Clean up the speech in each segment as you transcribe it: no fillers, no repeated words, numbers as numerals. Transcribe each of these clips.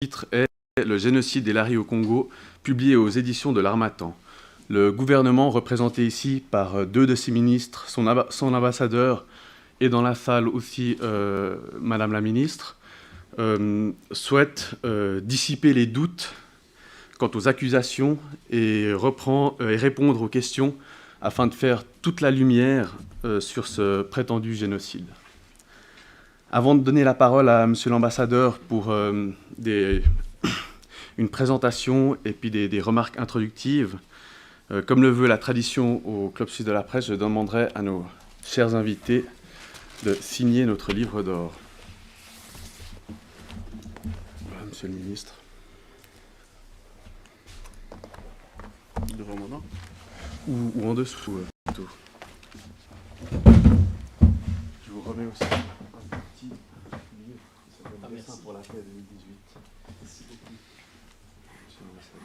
titre est Le génocide des Laris au Congo, publié aux éditions de l'Harmattan. Le gouvernement, représenté ici par deux de ses ministres, son ambassadeur et dans la salle aussi Madame la ministre, souhaite dissiper les doutes quant aux accusations et répondre aux questions afin de faire toute la lumière sur ce prétendu génocide. Avant de donner la parole à Monsieur l'ambassadeur pour une présentation et puis des remarques introductives, comme le veut la tradition au Club Suisse de la Presse, je demanderai à nos chers invités de signer notre livre d'or. Voilà, Monsieur le ministre. Devant moi, non ? Ou en dessous, plutôt. Je vous remets aussi un petit livre qui s'appelle Dessin pour la paix 2018. Merci beaucoup. Monsieur l'ambassadeur.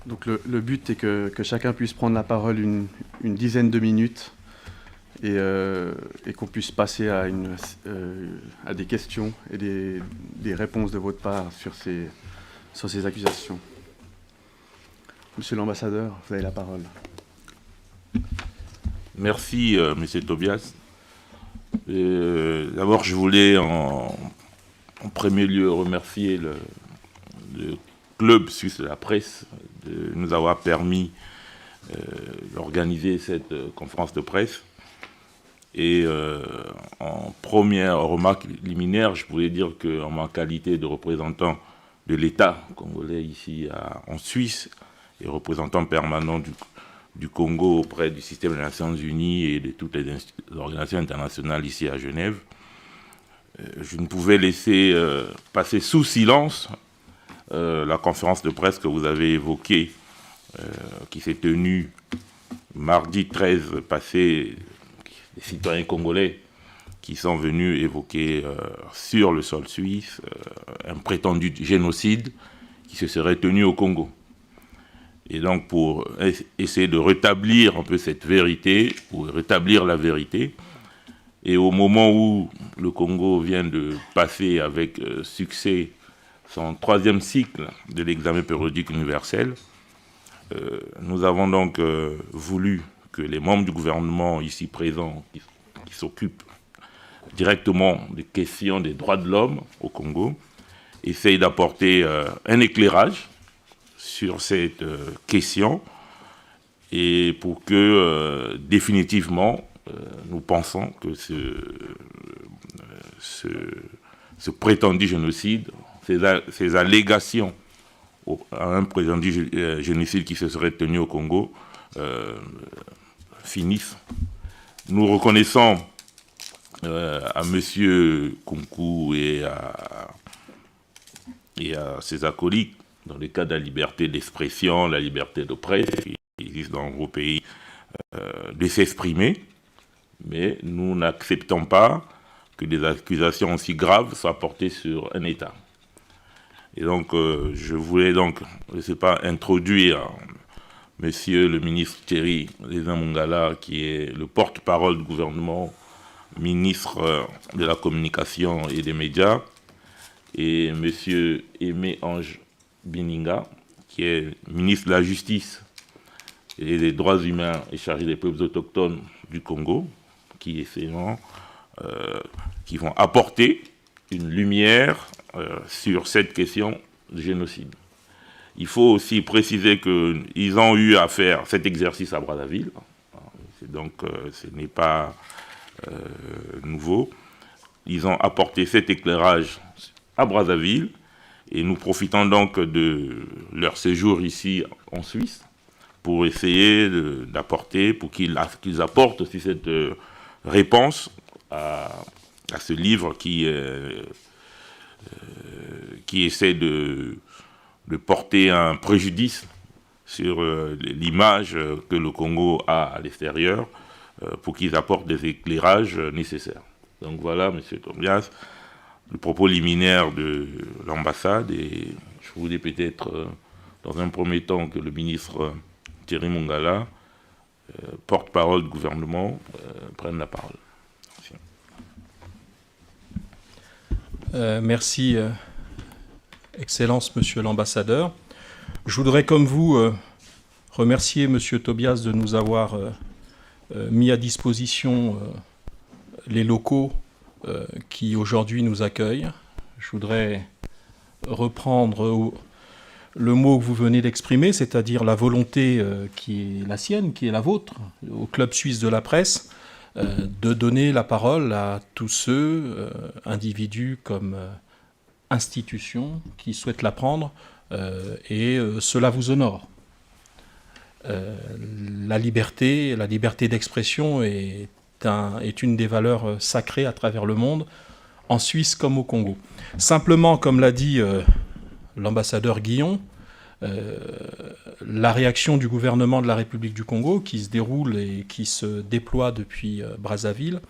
Donc le but est que chacun puisse prendre la parole une dizaine de minutes et qu'on puisse passer à des questions et des réponses de votre part sur ces accusations. Monsieur l'ambassadeur, vous avez la parole. Merci, Monsieur Tobias. D'abord, je voulais en premier lieu remercier le Club Suisse de la Presse de nous avoir permis d'organiser cette conférence de presse. Et en première remarque liminaire, je voulais dire qu'en ma qualité de représentant de l'État congolais ici en Suisse et représentant permanent du Congo auprès du système des Nations Unies et de toutes les organisations internationales ici à Genève, je ne pouvais laisser passer sous silence la conférence de presse que vous avez évoquée, qui s'est tenue mardi 13 passé, des citoyens congolais qui sont venus évoquer sur le sol suisse un prétendu génocide qui se serait tenu au Congo. Et donc pour essayer de rétablir un peu cette vérité, ou rétablir la vérité, et au moment où le Congo vient de passer avec succès son 3e cycle de l'examen périodique universel, nous avons donc voulu que les membres du gouvernement ici présents, qui s'occupent directement des questions des droits de l'homme au Congo, essayent d'apporter un éclairage sur cette question, et pour que définitivement nous pensons que ce prétendu génocide, ces allégations à un prétendu génocide qui se serait tenu au Congo finissent. Nous reconnaissons à M. Kunku et à ses acolytes, dans le cas de la liberté d'expression, la liberté de presse, qui existe dans vos pays, de s'exprimer, mais nous n'acceptons pas que des accusations aussi graves soient portées sur un État. Et donc, je voulais donc, je ne sais pas, introduire Monsieur le ministre Thierry Lézin-Mongala, qui est le porte-parole du gouvernement, ministre de la Communication et des Médias, et Monsieur Aimé Ange Bininga, qui est ministre de la Justice et des Droits humains et chargé des peuples autochtones du Congo, qui vont apporter une lumière sur cette question de génocide. Il faut aussi préciser qu'ils ont eu à faire cet exercice à Brazzaville, donc ce n'est pas nouveau. Ils ont apporté cet éclairage à Brazzaville, et nous profitons donc de leur séjour ici en Suisse pour essayer d'apporter, pour qu'ils apportent aussi cette réponse à ce livre qui essaie de porter un préjudice sur l'image que le Congo a à l'extérieur, pour qu'ils apportent des éclairages nécessaires. Donc voilà, M. Tobias, le propos liminaire de l'ambassade, et je voulais peut-être, dans un premier temps, que le ministre Thierry Mongala, porte-parole du gouvernement, prenne la parole. Merci, Excellence, Monsieur l'ambassadeur. Je voudrais, comme vous, remercier Monsieur Tobias de nous avoir mis à disposition les locaux qui aujourd'hui nous accueillent. Je voudrais reprendre le mot que vous venez d'exprimer, c'est-à-dire la volonté qui est la sienne, qui est la vôtre, au Club suisse de la presse, de donner la parole à tous ceux, individus comme institutions, qui souhaitent la prendre, et cela vous honore. La liberté d'expression est une des valeurs sacrées à travers le monde, en Suisse comme au Congo. Simplement, comme l'a dit l'ambassadeur Guillon, la réaction du gouvernement de la République du Congo, qui se déroule et qui se déploie depuis Brazzaville,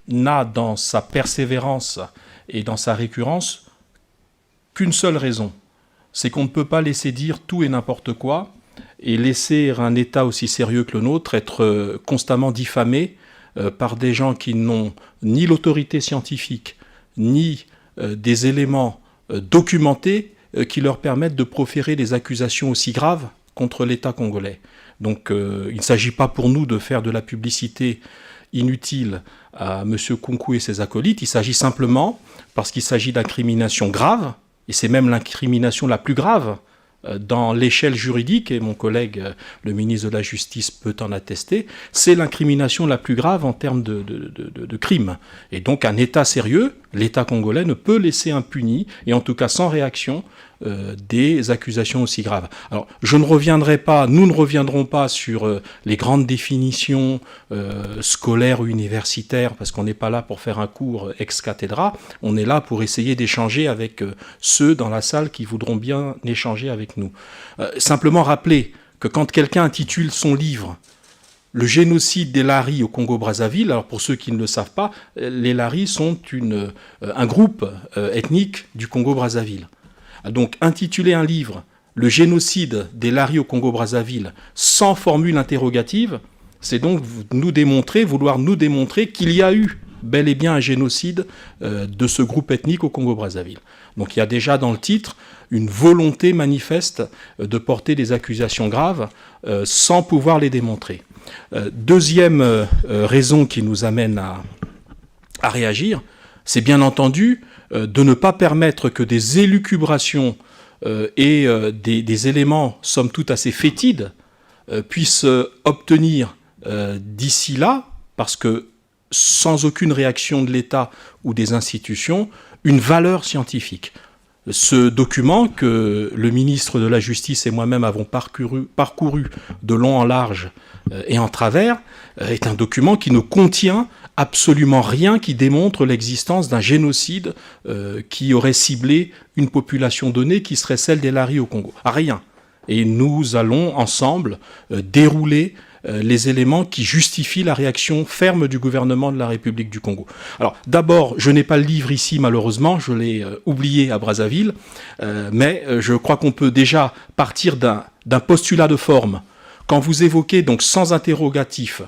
n'a dans sa persévérance et dans sa récurrence qu'une seule raison. C'est qu'on ne peut pas laisser dire tout et n'importe quoi et laisser un État aussi sérieux que le nôtre être constamment diffamé par des gens qui n'ont ni l'autorité scientifique, ni des éléments documentés qui leur permettent de proférer des accusations aussi graves contre l'État congolais. Donc il ne s'agit pas pour nous de faire de la publicité inutile à M. Kunku et ses acolytes, il s'agit simplement, parce qu'il s'agit d'incriminations graves, et c'est même l'incrimination la plus grave dans l'échelle juridique, et mon collègue, le ministre de la Justice, peut en attester, c'est l'incrimination la plus grave en termes de crime. Et donc un État sérieux, l'État congolais, ne peut laisser impuni, et en tout cas sans réaction, des accusations aussi graves. Alors, nous ne reviendrons pas sur les grandes définitions scolaires ou universitaires, parce qu'on n'est pas là pour faire un cours ex cathedra, on est là pour essayer d'échanger avec ceux dans la salle qui voudront bien échanger avec nous. Simplement rappeler que quand quelqu'un intitule son livre « Le génocide des Laris au Congo-Brazzaville », alors pour ceux qui ne le savent pas, les Laris sont un groupe ethnique du Congo-Brazzaville. Donc intituler un livre « Le génocide des Laris au Congo-Brazzaville » sans formule interrogative, c'est donc vouloir nous démontrer qu'il y a eu bel et bien un génocide de ce groupe ethnique au Congo-Brazzaville. Donc il y a déjà dans le titre une volonté manifeste de porter des accusations graves sans pouvoir les démontrer. Deuxième raison qui nous amène à réagir, c'est bien entendu de ne pas permettre que des élucubrations et des éléments, somme toute assez fétides, puissent obtenir d'ici là, parce que sans aucune réaction de l'État ou des institutions, une valeur scientifique. Ce document que le ministre de la Justice et moi-même avons parcouru de long en large et en travers, est un document qui ne contient absolument rien qui démontre l'existence d'un génocide qui aurait ciblé une population donnée qui serait celle des Laris au Congo. Rien. Et nous allons ensemble dérouler les éléments qui justifient la réaction ferme du gouvernement de la République du Congo. Alors d'abord, je n'ai pas le livre ici malheureusement, je l'ai oublié à Brazzaville, mais je crois qu'on peut déjà partir d'un postulat de forme. Quand vous évoquez donc sans interrogatif,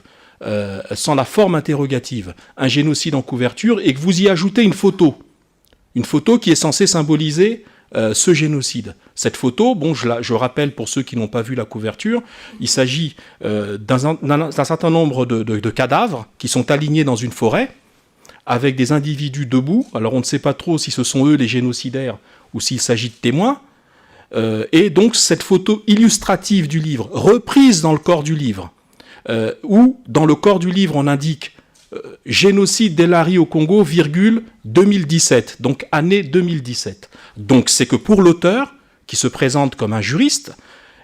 sans la forme interrogative, un génocide en couverture, et que vous y ajoutez une photo qui est censée symboliser ce génocide. Cette photo, je rappelle pour ceux qui n'ont pas vu la couverture, il s'agit d'un certain nombre de cadavres qui sont alignés dans une forêt, avec des individus debout. Alors on ne sait pas trop si ce sont eux les génocidaires ou s'il s'agit de témoins. Et donc cette photo illustrative du livre, reprise dans le corps du livre, où dans le corps du livre on indique génocide des Laris au Congo, 2017, donc année 2017. Donc c'est que pour l'auteur, qui se présente comme un juriste,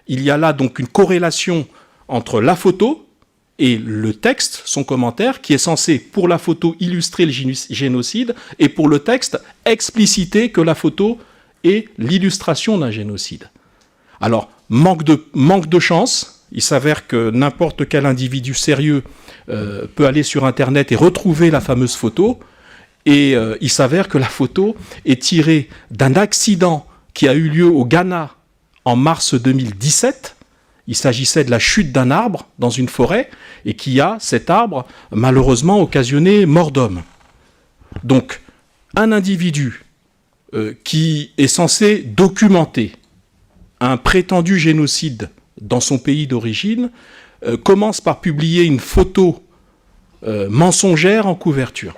il y a là donc une corrélation entre la photo et le texte, son commentaire, qui est censé, pour la photo, illustrer le génocide, et pour le texte, expliciter que la photo est l'illustration d'un génocide. Alors, manque de chance, Il s'avère que n'importe quel individu sérieux peut aller sur Internet et retrouver la fameuse photo. Et il s'avère que la photo est tirée d'un accident qui a eu lieu au Ghana en mars 2017. Il s'agissait de la chute d'un arbre dans une forêt et qui a, cet arbre, malheureusement occasionné mort d'homme. Donc, un individu qui est censé documenter un prétendu génocide dans son pays d'origine commence par publier une photo mensongère en couverture,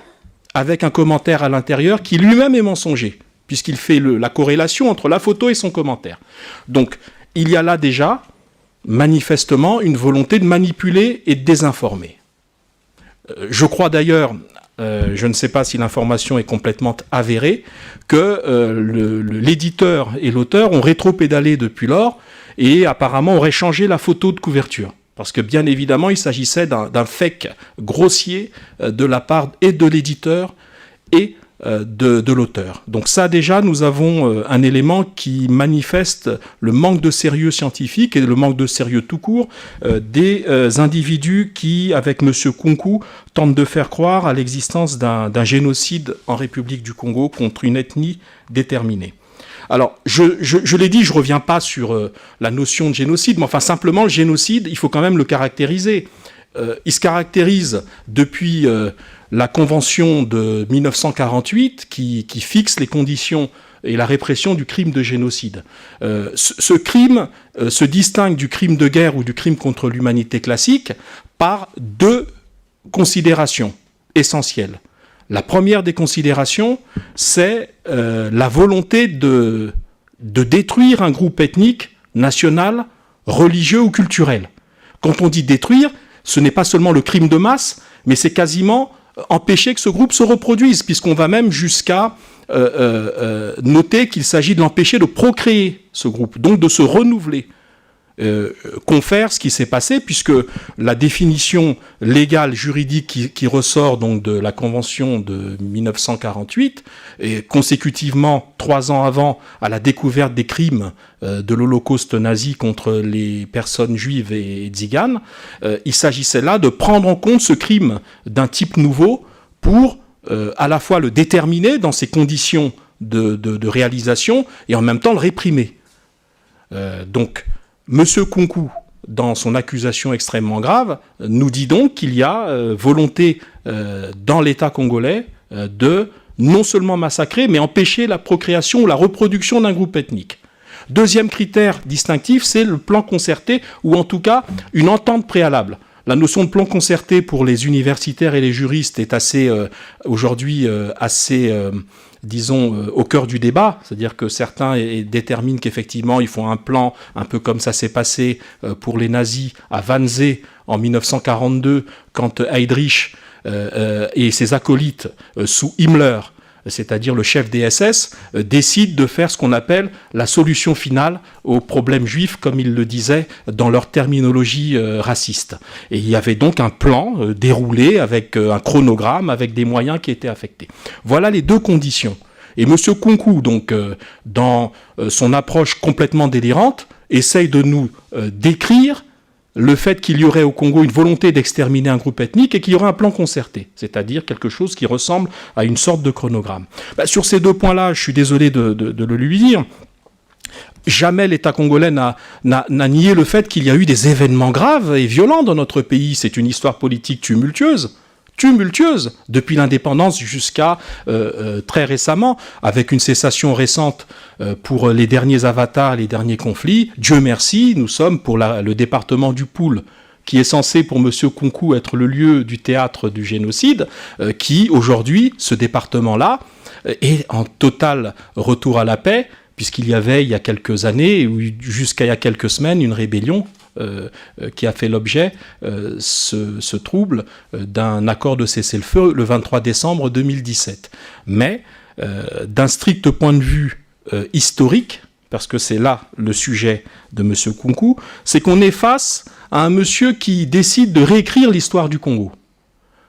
avec un commentaire à l'intérieur qui lui-même est mensonger, puisqu'il fait la corrélation entre la photo et son commentaire. Donc, il y a là déjà, manifestement, une volonté de manipuler et de désinformer. Je crois d'ailleurs, je ne sais pas si l'information est complètement avérée, que l'éditeur et l'auteur ont rétropédalé depuis lors et apparemment auraient changé la photo de couverture. Parce que bien évidemment, il s'agissait d'un fake grossier de la part et de l'éditeur et de l'auteur. Donc ça déjà, nous avons un élément qui manifeste le manque de sérieux scientifique et le manque de sérieux tout court des individus qui, avec M. Kunku, tentent de faire croire à l'existence d'un génocide en République du Congo contre une ethnie déterminée. Alors, je l'ai dit, je ne reviens pas sur la notion de génocide, mais enfin, simplement, le génocide, il faut quand même le caractériser. Il se caractérise depuis la Convention de 1948, qui fixe les conditions et la répression du crime de génocide. Ce crime se distingue du crime de guerre ou du crime contre l'humanité classique par deux considérations essentielles. La première des considérations, c'est la volonté de détruire un groupe ethnique, national, religieux ou culturel. Quand on dit détruire, ce n'est pas seulement le crime de masse, mais c'est quasiment empêcher que ce groupe se reproduise, puisqu'on va même jusqu'à noter qu'il s'agit de l'empêcher de procréer ce groupe, donc de se renouveler. Confère ce qui s'est passé, puisque la définition légale, juridique qui ressort donc de la Convention de 1948, et consécutivement 3 ans avant à la découverte des crimes de l'Holocauste nazi contre les personnes juives et tziganes, il s'agissait là de prendre en compte ce crime d'un type nouveau pour à la fois le déterminer dans ses conditions de réalisation et en même temps le réprimer. Donc, Monsieur Kunku, dans son accusation extrêmement grave, nous dit donc qu'il y a volonté dans l'État congolais de non seulement massacrer, mais empêcher la procréation ou la reproduction d'un groupe ethnique. Deuxième critère distinctif, c'est le plan concerté, ou en tout cas une entente préalable. La notion de plan concerté pour les universitaires et les juristes est aujourd'hui disons, au cœur du débat, c'est-à-dire que certains déterminent qu'effectivement, ils font un plan, un peu comme ça s'est passé pour les nazis à Wannsee en 1942, quand Heydrich et ses acolytes sous Himmler, c'est-à-dire le chef des SS, décident de faire ce qu'on appelle la solution finale au problème juif, comme ils le disaient dans leur terminologie raciste. Et il y avait donc un plan déroulé avec un chronogramme, avec des moyens qui étaient affectés. Voilà les deux conditions. Et M. Kunku, donc, dans son approche complètement délirante, essaye de nous décrire le fait qu'il y aurait au Congo une volonté d'exterminer un groupe ethnique et qu'il y aurait un plan concerté, c'est-à-dire quelque chose qui ressemble à une sorte de chronogramme. Sur ces deux points-là, je suis désolé de le lui dire, jamais l'État congolais n'a nié le fait qu'il y a eu des événements graves et violents dans notre pays. C'est une histoire politique tumultueuse, depuis l'indépendance jusqu'à très récemment, avec une cessation récente pour les derniers avatars, les derniers conflits. Dieu merci, nous sommes pour le département du Poul, qui est censé pour M. Kunku être le lieu du théâtre du génocide, qui aujourd'hui, ce département-là, est en total retour à la paix, puisqu'il y avait il y a quelques années, ou jusqu'à il y a quelques semaines, une rébellion qui a fait l'objet, ce trouble, d'un accord de cessez-le-feu le 23 décembre 2017. Mais, d'un strict point de vue historique, parce que c'est là le sujet de M. Kunku, c'est qu'on est face à un monsieur qui décide de réécrire l'histoire du Congo.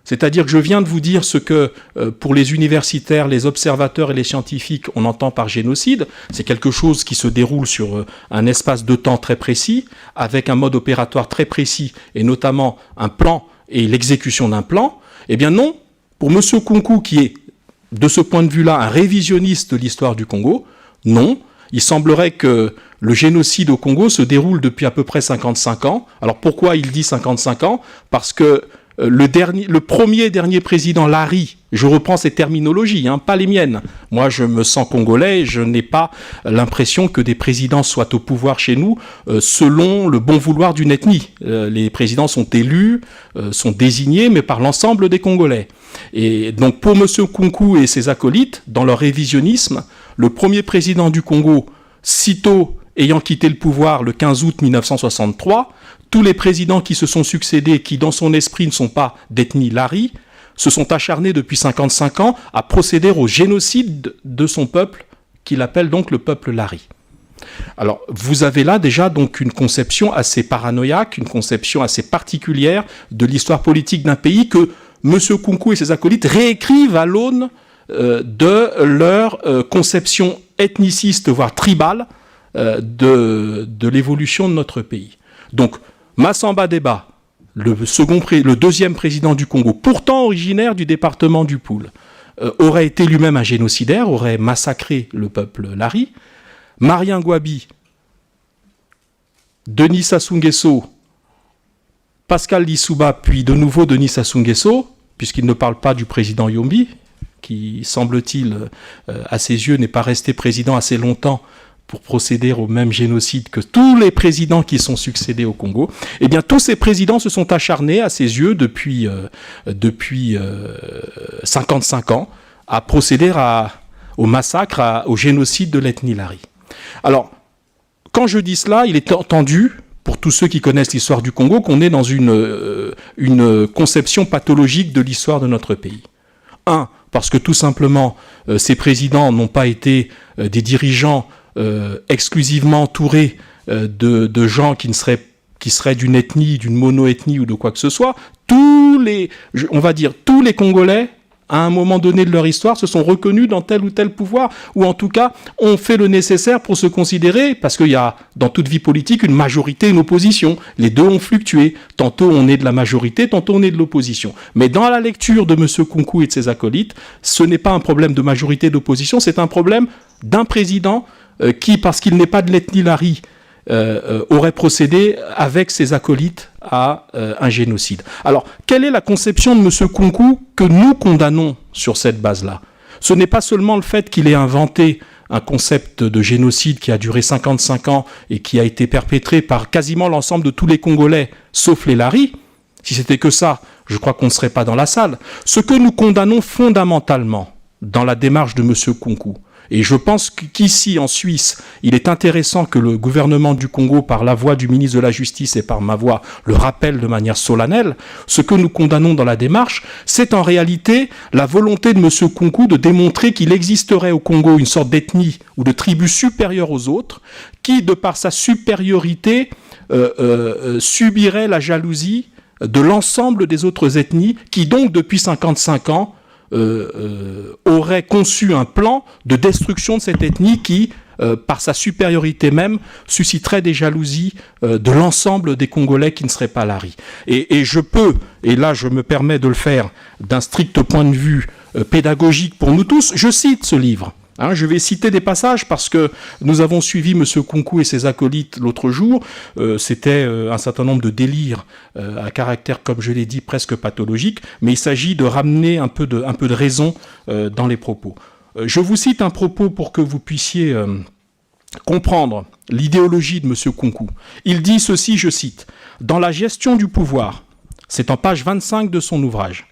C'est-à-dire que je viens de vous dire ce que, pour les universitaires, les observateurs et les scientifiques, on entend par génocide. C'est quelque chose qui se déroule sur un espace de temps très précis, avec un mode opératoire très précis, et notamment un plan et l'exécution d'un plan. Eh bien non, pour M. Kunku, qui est, de ce point de vue-là, un révisionniste de l'histoire du Congo, non. Il semblerait que le génocide au Congo se déroule depuis à peu près 55 ans. Alors pourquoi il dit 55 ans ? Parce que le premier et dernier président Lari, je reprends ces terminologies, pas les miennes. Moi, je me sens congolais et je n'ai pas l'impression que des présidents soient au pouvoir chez nous selon le bon vouloir d'une ethnie. Les présidents sont élus, sont désignés, mais par l'ensemble des Congolais. Et donc, pour M. Kunku et ses acolytes, dans leur révisionnisme, le premier président du Congo, sitôt ayant quitté le pouvoir le 15 août 1963, tous les présidents qui se sont succédés, qui dans son esprit ne sont pas d'ethnie Lari, se sont acharnés depuis 55 ans à procéder au génocide de son peuple, qu'il appelle donc le peuple Lari. Alors, vous avez là déjà donc une conception assez paranoïaque, une conception assez particulière de l'histoire politique d'un pays que M. Kunku et ses acolytes réécrivent à l'aune de leur conception ethniciste, voire tribale, de l'évolution de notre pays. Donc, Massamba Deba, le deuxième président du Congo, pourtant originaire du département du Poul, aurait été lui-même un génocidaire, aurait massacré le peuple Lari. Marien Gwabi, Denis Sassou Nguesso, Pascal Lissouba, puis de nouveau Denis Sassou Nguesso, puisqu'il ne parle pas du président Yombi, qui, semble-t-il, à ses yeux, n'est pas resté président assez longtemps pour procéder au même génocide que tous les présidents qui sont succédés au Congo. Eh bien, tous ces présidents se sont acharnés, à ses yeux, depuis 55 ans, à procéder au massacre, au génocide de l'ethnie Lari. Alors, quand je dis cela, il est entendu, pour tous ceux qui connaissent l'histoire du Congo, qu'on est dans une conception pathologique de l'histoire de notre pays. Parce que tout simplement, ces présidents n'ont pas été des dirigeants exclusivement entourés de gens qui seraient d'une ethnie, d'une mono-ethnie ou de quoi que ce soit. Tous les Congolais, à un moment donné de leur histoire, se sont reconnus dans tel ou tel pouvoir, ou en tout cas ont fait le nécessaire pour se considérer, parce qu'il y a dans toute vie politique une majorité et une opposition. Les deux ont fluctué. Tantôt on est de la majorité, tantôt on est de l'opposition. Mais dans la lecture de M. Kunku et de ses acolytes, ce n'est pas un problème de majorité et d'opposition, c'est un problème d'un président qui, parce qu'il n'est pas de l'ethnie Lari, aurait procédé avec ses acolytes à un génocide. Alors, quelle est la conception de M. Kunku que nous condamnons sur cette base-là ? Ce n'est pas seulement le fait qu'il ait inventé un concept de génocide qui a duré 55 ans et qui a été perpétré par quasiment l'ensemble de tous les Congolais, sauf les Lari. Si c'était que ça, je crois qu'on ne serait pas dans la salle. Ce que nous condamnons fondamentalement dans la démarche de M. Kunku, et je pense qu'ici, en Suisse, il est intéressant que le gouvernement du Congo, par la voix du ministre de la Justice et par ma voix, le rappelle de manière solennelle. Ce que nous condamnons dans la démarche, c'est en réalité la volonté de M. Kunku de démontrer qu'il existerait au Congo une sorte d'ethnie ou de tribu supérieure aux autres, qui, de par sa supériorité, subirait la jalousie de l'ensemble des autres ethnies, qui donc, depuis 55 ans, aurait conçu un plan de destruction de cette ethnie qui, par sa supériorité même, susciterait des jalousies de l'ensemble des Congolais qui ne seraient pas Lari. Et je peux, et là je me permets de le faire d'un strict point de vue pédagogique pour nous tous, je cite ce livre. Je vais citer des passages parce que nous avons suivi M. Kunku et ses acolytes l'autre jour. C'était un certain nombre de délires à caractère, comme je l'ai dit, presque pathologique, mais il s'agit de ramener un peu de raison dans les propos. Je vous cite un propos pour que vous puissiez comprendre l'idéologie de M. Kunku. Il dit ceci, je cite, « Dans la gestion du pouvoir », c'est en page 25 de son ouvrage,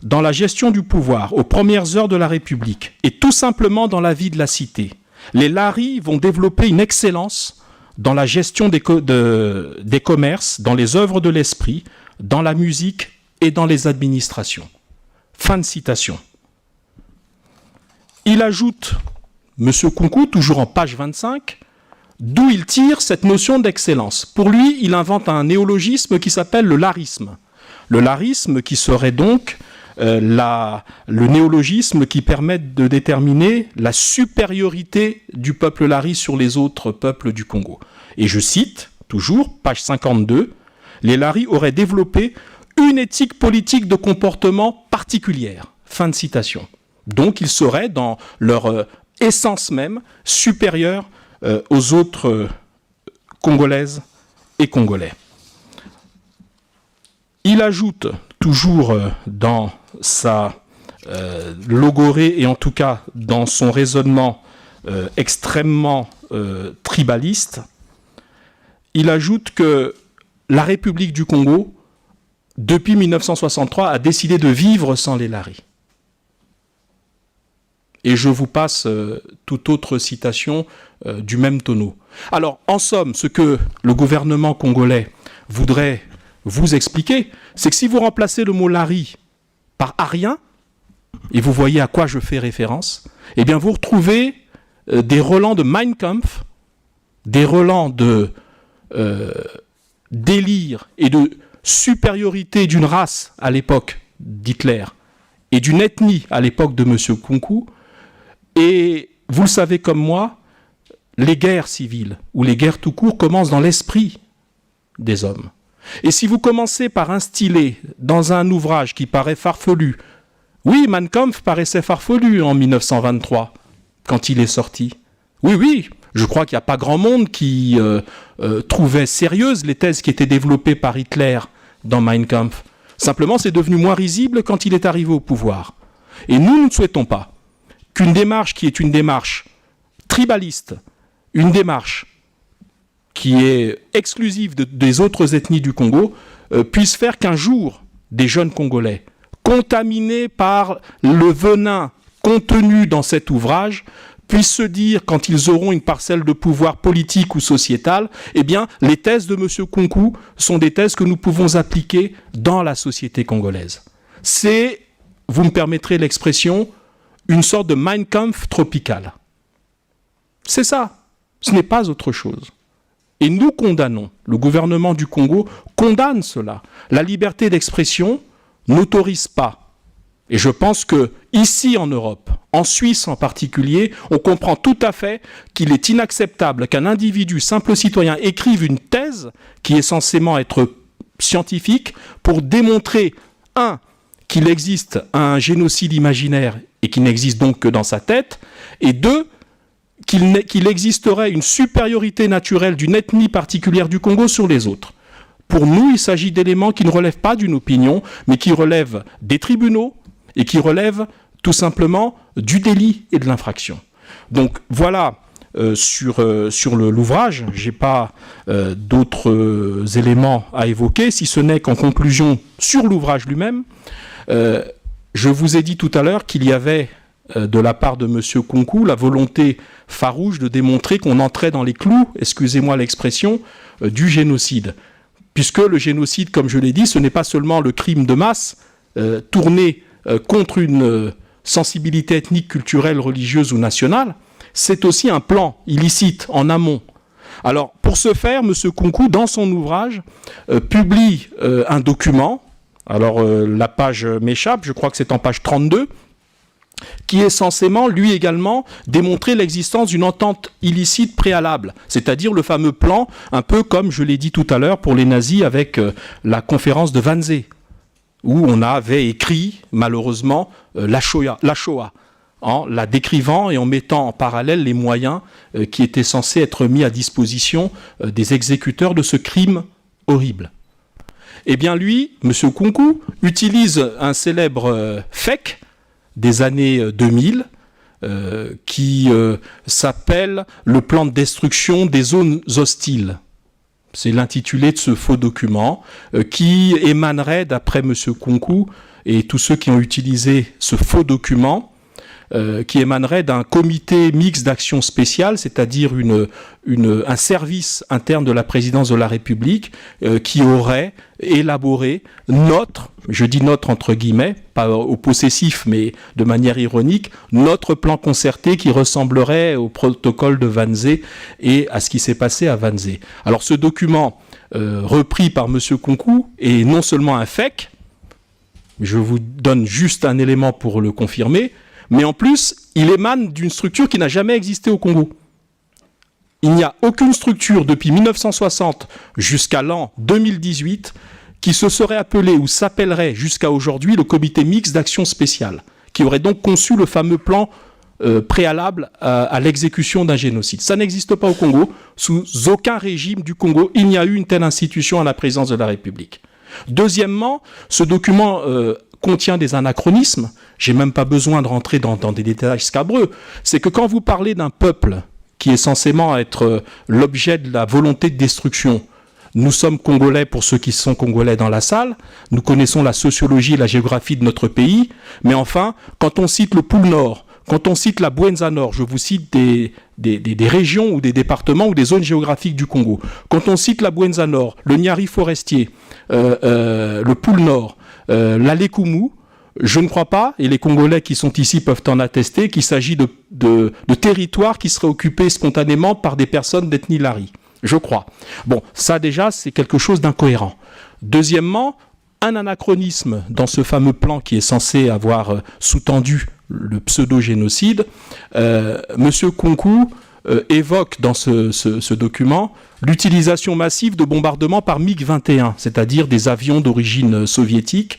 dans la gestion du pouvoir, aux premières heures de la République, et tout simplement dans la vie de la cité, les Lari vont développer une excellence dans la gestion des commerces, dans les œuvres de l'esprit, dans la musique et dans les administrations. Fin de citation. Il ajoute, M. Kunku, toujours en page 25, d'où il tire cette notion d'excellence. Pour lui, il invente un néologisme qui s'appelle le larisme. Le larisme qui serait donc le néologisme qui permet de déterminer la supériorité du peuple lari sur les autres peuples du Congo. Et je cite, toujours, page 52, « Les laris auraient développé une éthique politique de comportement particulière. » Fin de citation. Donc ils seraient, dans leur essence même, supérieurs aux autres Congolaises et Congolais. Il ajoute, toujours dans sa logorée, et en tout cas dans son raisonnement extrêmement tribaliste, il ajoute que la République du Congo, depuis 1963, a décidé de vivre sans les laris. Et je vous passe toute autre citation du même tonneau. Alors, en somme, ce que le gouvernement congolais voudrait vous expliquer, c'est que si vous remplacez le mot lari par arien, et vous voyez à quoi je fais référence, eh bien vous retrouvez des relents de Mein Kampf, des relents de délire et de supériorité d'une race à l'époque d'Hitler et d'une ethnie à l'époque de M. Kunku. Et vous le savez comme moi, les guerres civiles ou les guerres tout court commencent dans l'esprit des hommes. Et si vous commencez par instiller dans un ouvrage qui paraît farfelu, oui, Mein Kampf paraissait farfelu en 1923, quand il est sorti. Oui, je crois qu'il n'y a pas grand monde qui trouvait sérieuses les thèses qui étaient développées par Hitler dans Mein Kampf. Simplement, c'est devenu moins risible quand il est arrivé au pouvoir. Et nous ne souhaitons pas qu'une démarche qui est une démarche tribaliste, une démarche qui est exclusive des autres ethnies du Congo, puisse faire qu'un jour, des jeunes Congolais, contaminés par le venin contenu dans cet ouvrage, puissent se dire, quand ils auront une parcelle de pouvoir politique ou sociétal, eh bien, les thèses de M. Kunku sont des thèses que nous pouvons appliquer dans la société congolaise. C'est, vous me permettrez l'expression, une sorte de Mein Kampf tropical. C'est ça. Ce n'est pas autre chose. Et nous condamnons, le gouvernement du Congo condamne cela. La liberté d'expression n'autorise pas. Et je pense que ici en Europe, en Suisse en particulier, on comprend tout à fait qu'il est inacceptable qu'un individu, simple citoyen, écrive une thèse qui est censément être scientifique pour démontrer, un, qu'il existe un génocide imaginaire et qui n'existe donc que dans sa tête, et deux, qu'il existerait une supériorité naturelle d'une ethnie particulière du Congo sur les autres. Pour nous, il s'agit d'éléments qui ne relèvent pas d'une opinion, mais qui relèvent des tribunaux et qui relèvent tout simplement du délit et de l'infraction. Donc voilà sur l'ouvrage. Je n'ai pas d'autres éléments à évoquer, si ce n'est qu'en conclusion sur l'ouvrage lui-même. Je vous ai dit tout à l'heure qu'il y avait de la part de M. Kunku la volonté farouche de démontrer qu'on entrait dans les clous, excusez-moi l'expression, du génocide. Puisque le génocide, comme je l'ai dit, ce n'est pas seulement le crime de masse tourné contre une sensibilité ethnique, culturelle, religieuse ou nationale, c'est aussi un plan illicite en amont. Alors, pour ce faire, M. Kunku, dans son ouvrage, publie un document. Alors, la page m'échappe, je crois que c'est en page 32, qui est censément, lui également, démontrer l'existence d'une entente illicite préalable, c'est-à-dire le fameux plan, un peu comme je l'ai dit tout à l'heure pour les nazis avec la conférence de Wannsee, où on avait écrit, malheureusement, la Shoah, en la décrivant et en mettant en parallèle les moyens qui étaient censés être mis à disposition des exécuteurs de ce crime horrible. Eh bien lui, M. Kunku, utilise un célèbre FEC des années 2000 qui s'appelle le plan de destruction des zones hostiles. C'est l'intitulé de ce faux document qui émanerait, d'après M. Kunku et tous ceux qui ont utilisé ce faux document, qui émanerait d'un comité mixte d'action spéciale, c'est-à-dire un service interne de la présidence de la République qui aurait élaboré je dis notre entre guillemets, pas au possessif mais de manière ironique, notre plan concerté qui ressemblerait au protocole de Wannsee et à ce qui s'est passé à Wannsee. Alors ce document repris par M. Kunku est non seulement un FEC, Je vous donne juste un élément pour le confirmer. Mais en plus, il émane d'une structure qui n'a jamais existé au Congo. Il n'y a aucune structure depuis 1960 jusqu'à l'an 2018 qui se serait appelée ou s'appellerait jusqu'à aujourd'hui le comité mixte d'action spéciale, qui aurait donc conçu le fameux plan préalable à l'exécution d'un génocide. Ça n'existe pas au Congo. Sous aucun régime du Congo, il n'y a eu une telle institution à la présidence de la République. Deuxièmement, ce document contient des anachronismes. J'ai même pas besoin de rentrer dans des détails scabreux. C'est que quand vous parlez d'un peuple qui est censément être l'objet de la volonté de destruction, nous sommes Congolais pour ceux qui sont Congolais dans la salle, nous connaissons la sociologie et la géographie de notre pays, mais enfin, quand on cite le pôle Nord, quand on cite la Bouenza Nord, je vous cite des régions ou des départements ou des zones géographiques du Congo. Quand on cite la Bouenza Nord, le Niari forestier, le pôle Nord, l'Alekumu, je ne crois pas, et les Congolais qui sont ici peuvent en attester, qu'il s'agit de territoires qui seraient occupés spontanément par des personnes d'ethnie Lari. Je crois. Bon, ça déjà, c'est quelque chose d'incohérent. Deuxièmement, un anachronisme dans ce fameux plan qui est censé avoir sous-tendu le pseudo-génocide. Monsieur Kunku évoque dans ce document l'utilisation massive de bombardements par MiG-21, c'est-à-dire des avions d'origine soviétique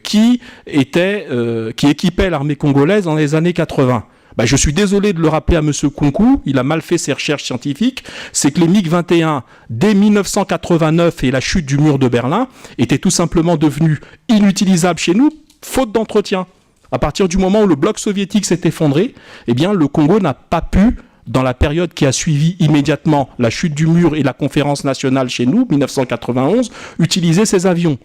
qui équipaient l'armée congolaise dans les années 80. Je suis désolé de le rappeler à M. Kunku, il a mal fait ses recherches scientifiques, c'est que les MiG-21, dès 1989 et la chute du mur de Berlin, étaient tout simplement devenus inutilisables chez nous, faute d'entretien. À partir du moment où le bloc soviétique s'est effondré, eh bien, le Congo n'a pas pu, dans la période qui a suivi immédiatement la chute du mur et la conférence nationale chez nous, 1991, utiliser ces avions.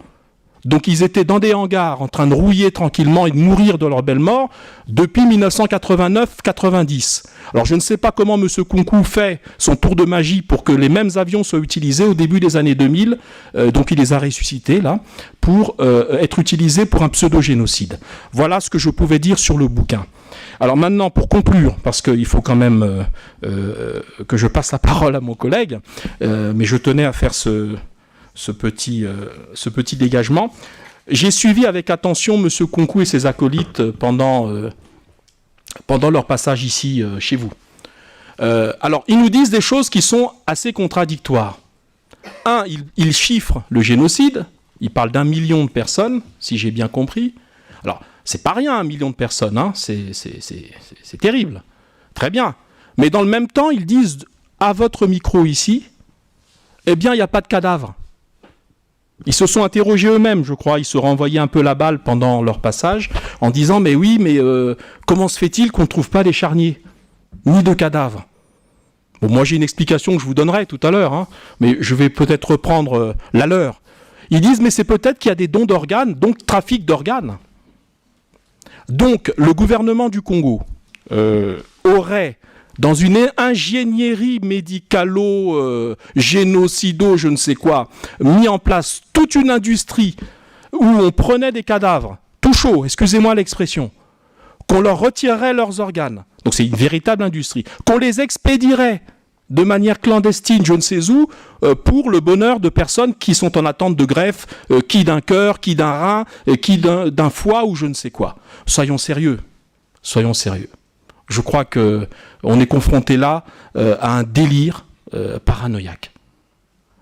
Donc ils étaient dans des hangars en train de rouiller tranquillement et de mourir de leur belle mort depuis 1989-90. Alors je ne sais pas comment M. Kunku fait son tour de magie pour que les mêmes avions soient utilisés au début des années 2000, donc il les a ressuscités là, pour être utilisés pour un pseudo-génocide. Voilà ce que je pouvais dire sur le bouquin. Alors maintenant, pour conclure, parce qu'il faut quand même que je passe la parole à mon collègue, mais je tenais à faire ce petit dégagement. J'ai suivi avec attention M. Kunku et ses acolytes pendant leur passage ici chez vous. Alors, ils nous disent des choses qui sont assez contradictoires. Un, ils chiffrent le génocide. Ils parlent d'1 million de personnes, si j'ai bien compris. Alors, c'est pas rien, 1 million de personnes, hein. C'est terrible. Très bien. Mais dans le même temps, ils disent, à votre micro ici, eh bien, il n'y a pas de cadavre. Ils se sont interrogés eux-mêmes, je crois. Ils se renvoyaient un peu la balle pendant leur passage en disant « Mais oui, mais comment se fait-il qu'on ne trouve pas les charniers ni de cadavres ?» Bon, moi, j'ai une explication que je vous donnerai tout à l'heure, hein, mais je vais peut-être reprendre la leur. Ils disent « Mais c'est peut-être qu'il y a des dons d'organes, donc trafic d'organes. » Donc, le gouvernement du Congo aurait, dans une ingénierie médicalo-génocido, je ne sais quoi, mis en place toute une industrie où on prenait des cadavres, tout chaud, excusez-moi l'expression, qu'on leur retirerait leurs organes. Donc c'est une véritable industrie. Qu'on les expédierait de manière clandestine, je ne sais où, pour le bonheur de personnes qui sont en attente de greffe, qui d'un cœur, qui d'un rein, qui d'un foie ou je ne sais quoi. Soyons sérieux. Soyons sérieux. Je crois qu'on est confronté là à un délire paranoïaque.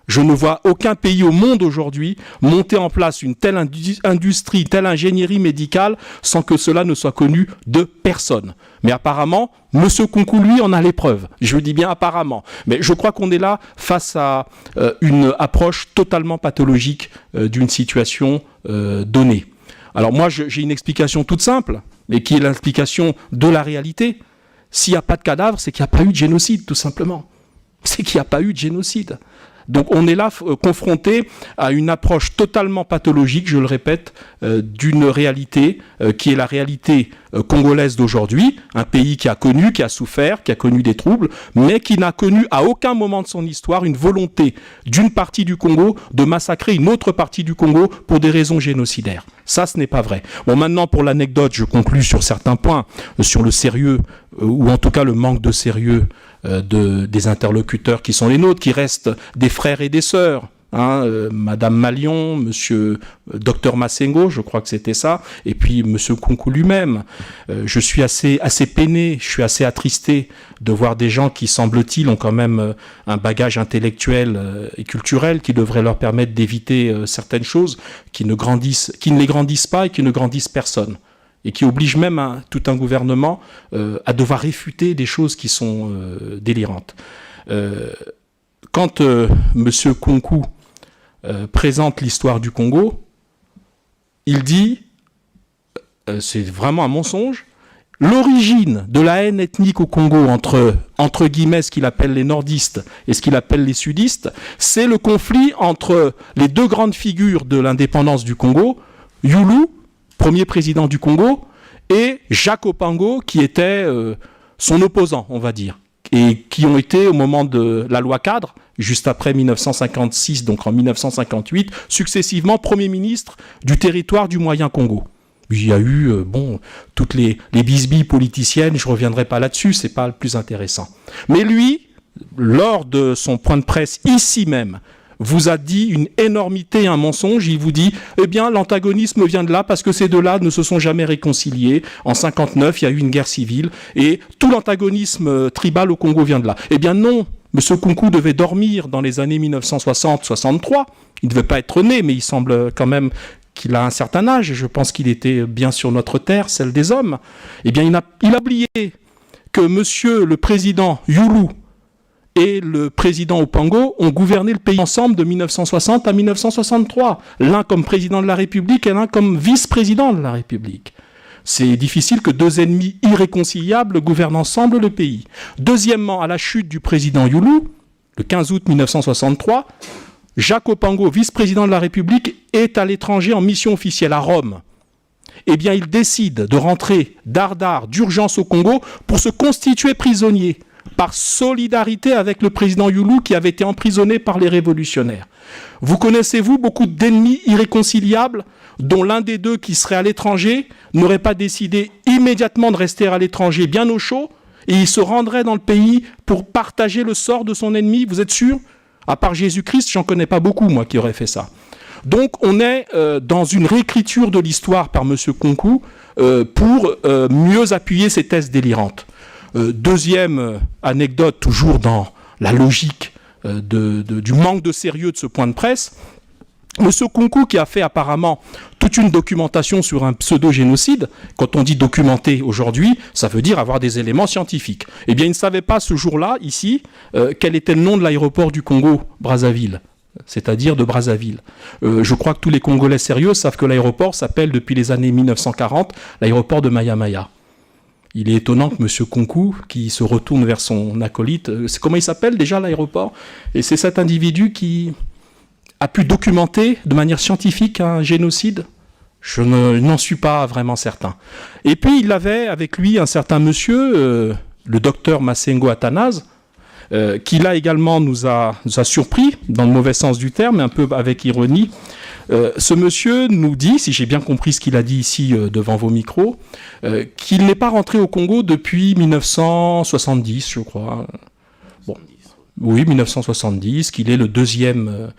Je ne vois aucun pays au monde aujourd'hui monter en place une telle industrie, telle ingénierie médicale sans que cela ne soit connu de personne. Mais apparemment, M. Kunku, lui, en a les preuves. Je dis bien apparemment. Mais je crois qu'on est là face à une approche totalement pathologique d'une situation donnée. Alors moi, j'ai une explication toute simple, mais qui est l'explication de la réalité. S'il n'y a pas de cadavre, c'est qu'il n'y a pas eu de génocide, tout simplement. C'est qu'il n'y a pas eu de génocide. Donc on est là confronté à une approche totalement pathologique, je le répète, d'une réalité qui est la réalité congolaise d'aujourd'hui, un pays qui a connu, qui a souffert, qui a connu des troubles, mais qui n'a connu à aucun moment de son histoire une volonté d'une partie du Congo de massacrer une autre partie du Congo pour des raisons génocidaires. Ça, ce n'est pas vrai. Bon, maintenant, pour l'anecdote, je conclus sur certains points, sur le sérieux, ou en tout cas le manque de sérieux des interlocuteurs qui sont les nôtres, qui restent des frères et des sœurs, Madame Malion, Monsieur Dr Massengo, je crois que c'était ça, et puis Monsieur Kunku lui-même. Je suis assez peiné, je suis assez attristé de voir des gens qui, semble-t-il, ont quand même un bagage intellectuel et culturel qui devrait leur permettre d'éviter certaines choses, qui ne les grandissent pas et qui ne grandissent personne, et qui obligent même tout un gouvernement à devoir réfuter des choses qui sont délirantes. Quand Monsieur Kunku présente l'histoire du Congo, il dit, c'est vraiment un mensonge, l'origine de la haine ethnique au Congo entre guillemets ce qu'il appelle les nordistes et ce qu'il appelle les sudistes, c'est le conflit entre les deux grandes figures de l'indépendance du Congo, Yulu, premier président du Congo, et Jacques Opango, qui était son opposant, on va dire, et qui ont été, au moment de la loi cadre, juste après 1956, donc en 1958, successivement Premier ministre du territoire du Moyen Congo. Il y a eu, toutes les bisbilles politiciennes, je ne reviendrai pas là-dessus, c'est pas le plus intéressant. Mais lui, lors de son point de presse ici même, vous a dit une énormité, un mensonge. Il vous dit, eh bien, l'antagonisme vient de là parce que ces deux-là ne se sont jamais réconciliés. En 59, il y a eu une guerre civile et tout l'antagonisme tribal au Congo vient de là. Eh bien non, M. Kunku devait dormir dans les années 1960-63. Il ne devait pas être né, mais il semble quand même qu'il a un certain âge. Je pense qu'il était bien sur notre terre, celle des hommes. Eh bien, il a oublié que M. le président Yulu et le président Opango ont gouverné le pays ensemble de 1960 à 1963. L'un comme président de la République et l'un comme vice-président de la République. C'est difficile que deux ennemis irréconciliables gouvernent ensemble le pays. Deuxièmement, à la chute du président Yulu, le 15 août 1963, Jacques Opango, vice-président de la République, est à l'étranger en mission officielle à Rome. Eh bien, il décide de rentrer d'ardard, d'urgence au Congo pour se constituer prisonnier, par solidarité avec le président Yulu qui avait été emprisonné par les révolutionnaires. Vous connaissez-vous beaucoup d'ennemis irréconciliables dont l'un des deux qui serait à l'étranger n'aurait pas décidé immédiatement de rester à l'étranger bien au chaud et il se rendrait dans le pays pour partager le sort de son ennemi? Vous êtes sûr? À part Jésus-Christ, j'en connais pas beaucoup, moi, qui aurait fait ça. Donc on est dans une réécriture de l'histoire par M. Kunku pour mieux appuyer ses thèses délirantes. Deuxième anecdote, toujours dans la logique du manque de sérieux de ce point de presse, M. Kunku, qui a fait apparemment toute une documentation sur un pseudo-génocide, quand on dit documenter aujourd'hui, ça veut dire avoir des éléments scientifiques. Eh bien, il ne savait pas ce jour-là, ici, quel était le nom de l'aéroport du Congo, Brazzaville, c'est-à-dire de Brazzaville. Je crois que tous les Congolais sérieux savent que l'aéroport s'appelle, depuis les années 1940, l'aéroport de Maya-Maya. Il est étonnant que M. Kunku, qui se retourne vers son acolyte, comment il s'appelle déjà l'aéroport? Et c'est cet individu qui a pu documenter de manière scientifique un génocide? Je n'en suis pas vraiment certain. Et puis il avait avec lui un certain monsieur, le docteur Massengo Athanase, qui là également nous a surpris, dans le mauvais sens du terme, mais un peu avec ironie. Ce monsieur nous dit, si j'ai bien compris ce qu'il a dit ici devant vos micros, qu'il n'est pas rentré au Congo depuis 1970, je crois. Bon. Oui, 1970, qu'il est le deuxième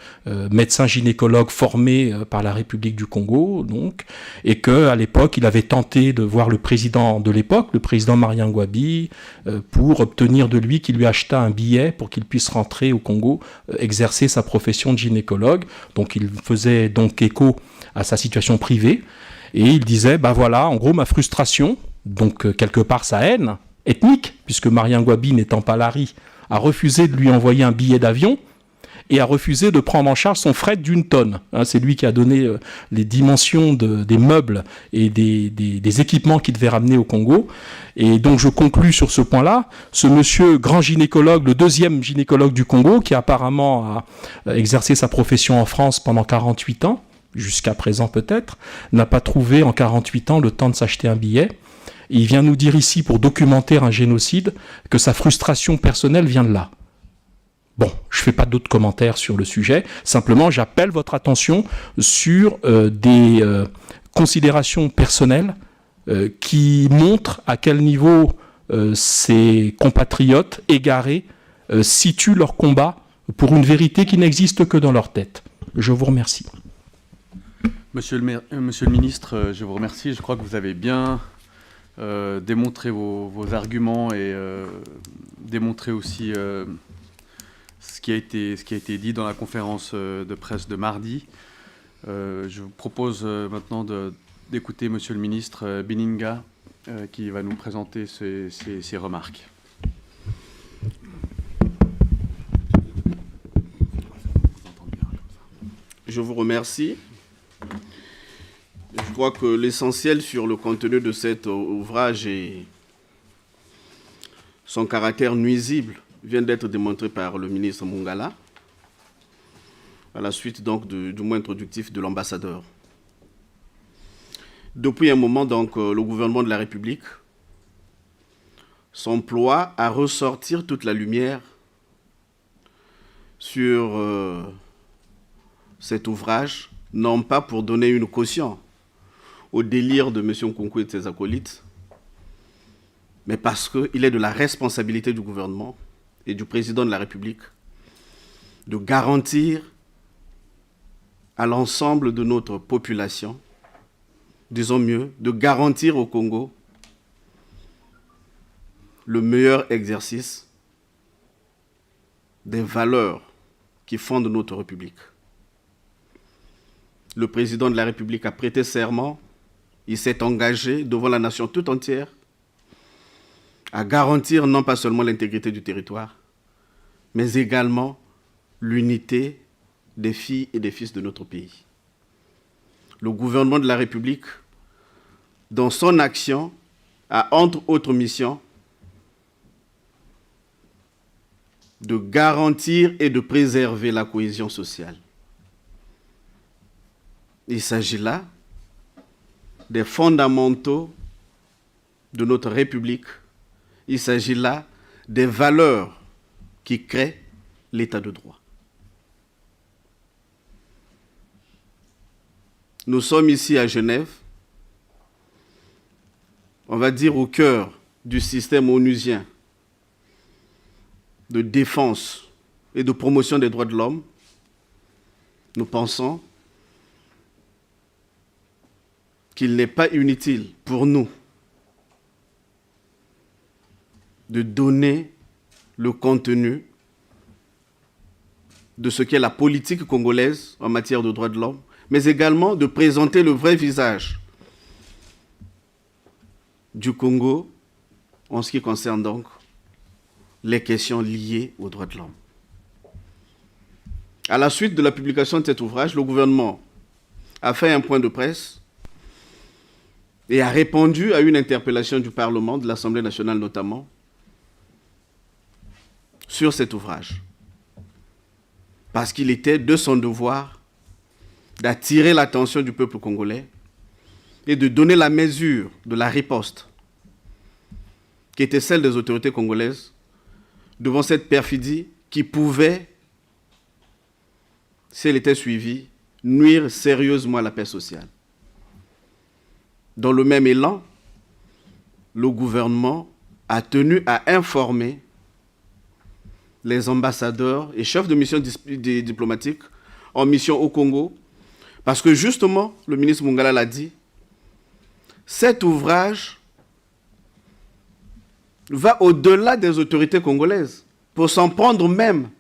médecin gynécologue formé par la République du Congo, donc, et qu'à l'époque, il avait tenté de voir le président de l'époque, le président Marien Ngouabi, pour obtenir de lui qu'il lui acheta un billet pour qu'il puisse rentrer au Congo, exercer sa profession de gynécologue. Donc, il faisait donc écho à sa situation privée, et il disait, bah voilà, en gros, ma frustration, donc quelque part sa haine ethnique, puisque Marien Ngouabi n'étant pas Larry, a refusé de lui envoyer un billet d'avion et a refusé de prendre en charge son fret d'1 tonne. C'est lui qui a donné les dimensions des meubles et des équipements qu'il devait ramener au Congo. Et donc je conclus sur ce point-là. Ce monsieur grand gynécologue, le deuxième gynécologue du Congo, qui apparemment a exercé sa profession en France pendant 48 ans, jusqu'à présent peut-être, n'a pas trouvé en 48 ans le temps de s'acheter un billet. Et il vient nous dire ici, pour documenter un génocide, que sa frustration personnelle vient de là. Bon, je ne fais pas d'autres commentaires sur le sujet, simplement j'appelle votre attention sur des considérations personnelles qui montrent à quel niveau ces compatriotes égarés situent leur combat pour une vérité qui n'existe que dans leur tête. Je vous remercie. Monsieur le ministre, je vous remercie. Je crois que vous avez bien démontré vos arguments et démontré aussi ce qui a été dit dans la conférence de presse de mardi. Je vous propose maintenant d'écouter Monsieur le ministre Bininga qui va nous présenter ses remarques. Je vous remercie. Je crois que l'essentiel sur le contenu de cet ouvrage et son caractère nuisible vient d'être démontré par le ministre Mungala, à la suite donc du mot introductif de l'ambassadeur. Depuis un moment, donc, le gouvernement de la République s'emploie à ressortir toute la lumière sur cet ouvrage, non pas pour donner une caution au délire de M. Nkunku et de ses acolytes, mais parce qu'il est de la responsabilité du gouvernement et du président de la République de garantir à l'ensemble de notre population, disons mieux, de garantir au Congo le meilleur exercice des valeurs qui fondent notre République. Le président de la République a prêté serment, il s'est engagé devant la nation tout entière à garantir non pas seulement l'intégrité du territoire, mais également l'unité des filles et des fils de notre pays. Le gouvernement de la République, dans son action, a entre autres missions de garantir et de préserver la cohésion sociale. Il s'agit là des fondamentaux de notre République. Il s'agit là des valeurs qui créent l'état de droit. Nous sommes ici à Genève, on va dire au cœur du système onusien de défense et de promotion des droits de l'homme. Nous pensons qu'il n'est pas inutile pour nous de donner le contenu de ce qu'est la politique congolaise en matière de droits de l'homme, mais également de présenter le vrai visage du Congo en ce qui concerne donc les questions liées aux droits de l'homme. À la suite de la publication de cet ouvrage, le gouvernement a fait un point de presse et a répondu à une interpellation du Parlement, de l'Assemblée nationale notamment, sur cet ouvrage. Parce qu'il était de son devoir d'attirer l'attention du peuple congolais et de donner la mesure de la riposte qui était celle des autorités congolaises devant cette perfidie qui pouvait, si elle était suivie, nuire sérieusement à la paix sociale. Dans le même élan, le gouvernement a tenu à informer les ambassadeurs et chefs de mission diplomatiques en mission au Congo, parce que justement, le ministre Mungala l'a dit, cet ouvrage va au-delà des autorités congolaises pour s'en prendre même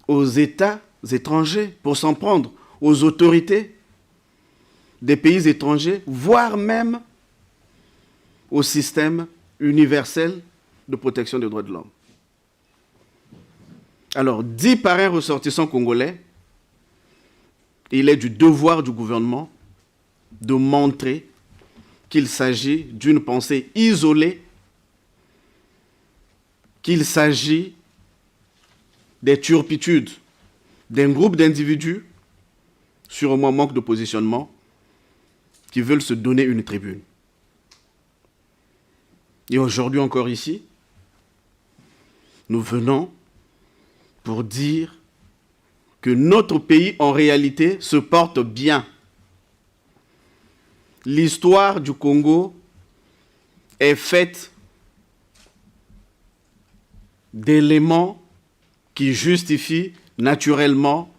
aux États étrangers, pour s'en prendre aux autorités des pays étrangers, voire même au système universel de protection des droits de l'homme. Alors, dit par un ressortissant congolais, il est du devoir du gouvernement de montrer qu'il s'agit d'une pensée isolée, qu'il s'agit des turpitudes d'un groupe d'individus, sûrement manque de positionnement, qui veulent se donner une tribune. Et aujourd'hui encore ici, nous venons pour dire que notre pays, en réalité, se porte bien. L'histoire du Congo est faite d'éléments qui justifient naturellement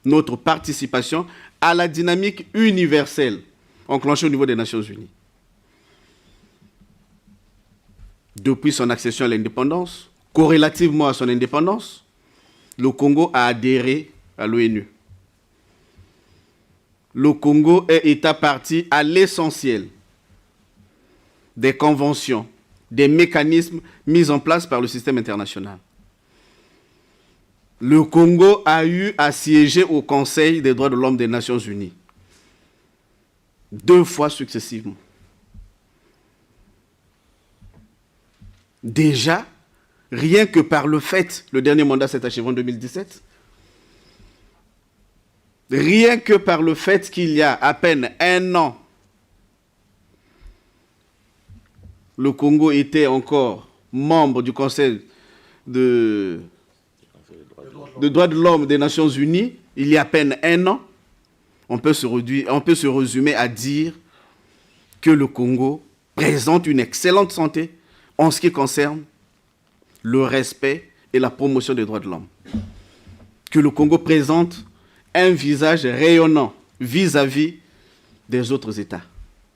notre participation à la dynamique universelle enclenchée au niveau des Nations Unies. Depuis son accession à l'indépendance, corrélativement à son indépendance, le Congo a adhéré à l'ONU. Le Congo est État partie à l'essentiel des conventions, des mécanismes mis en place par le système international. Le Congo a eu à siéger au Conseil des droits de l'homme des Nations Unies 2 fois successivement. Déjà, rien que par le fait, le dernier mandat s'est achevé en 2017, rien que par le fait qu'il y a à peine 1 an, le Congo était encore membre du Conseil de droits de l'homme des Nations Unies, il y a à peine 1 an, on peut se résumer à dire que le Congo présente une excellente santé en ce qui concerne le respect et la promotion des droits de l'homme. Que le Congo présente un visage rayonnant vis-à-vis des autres États,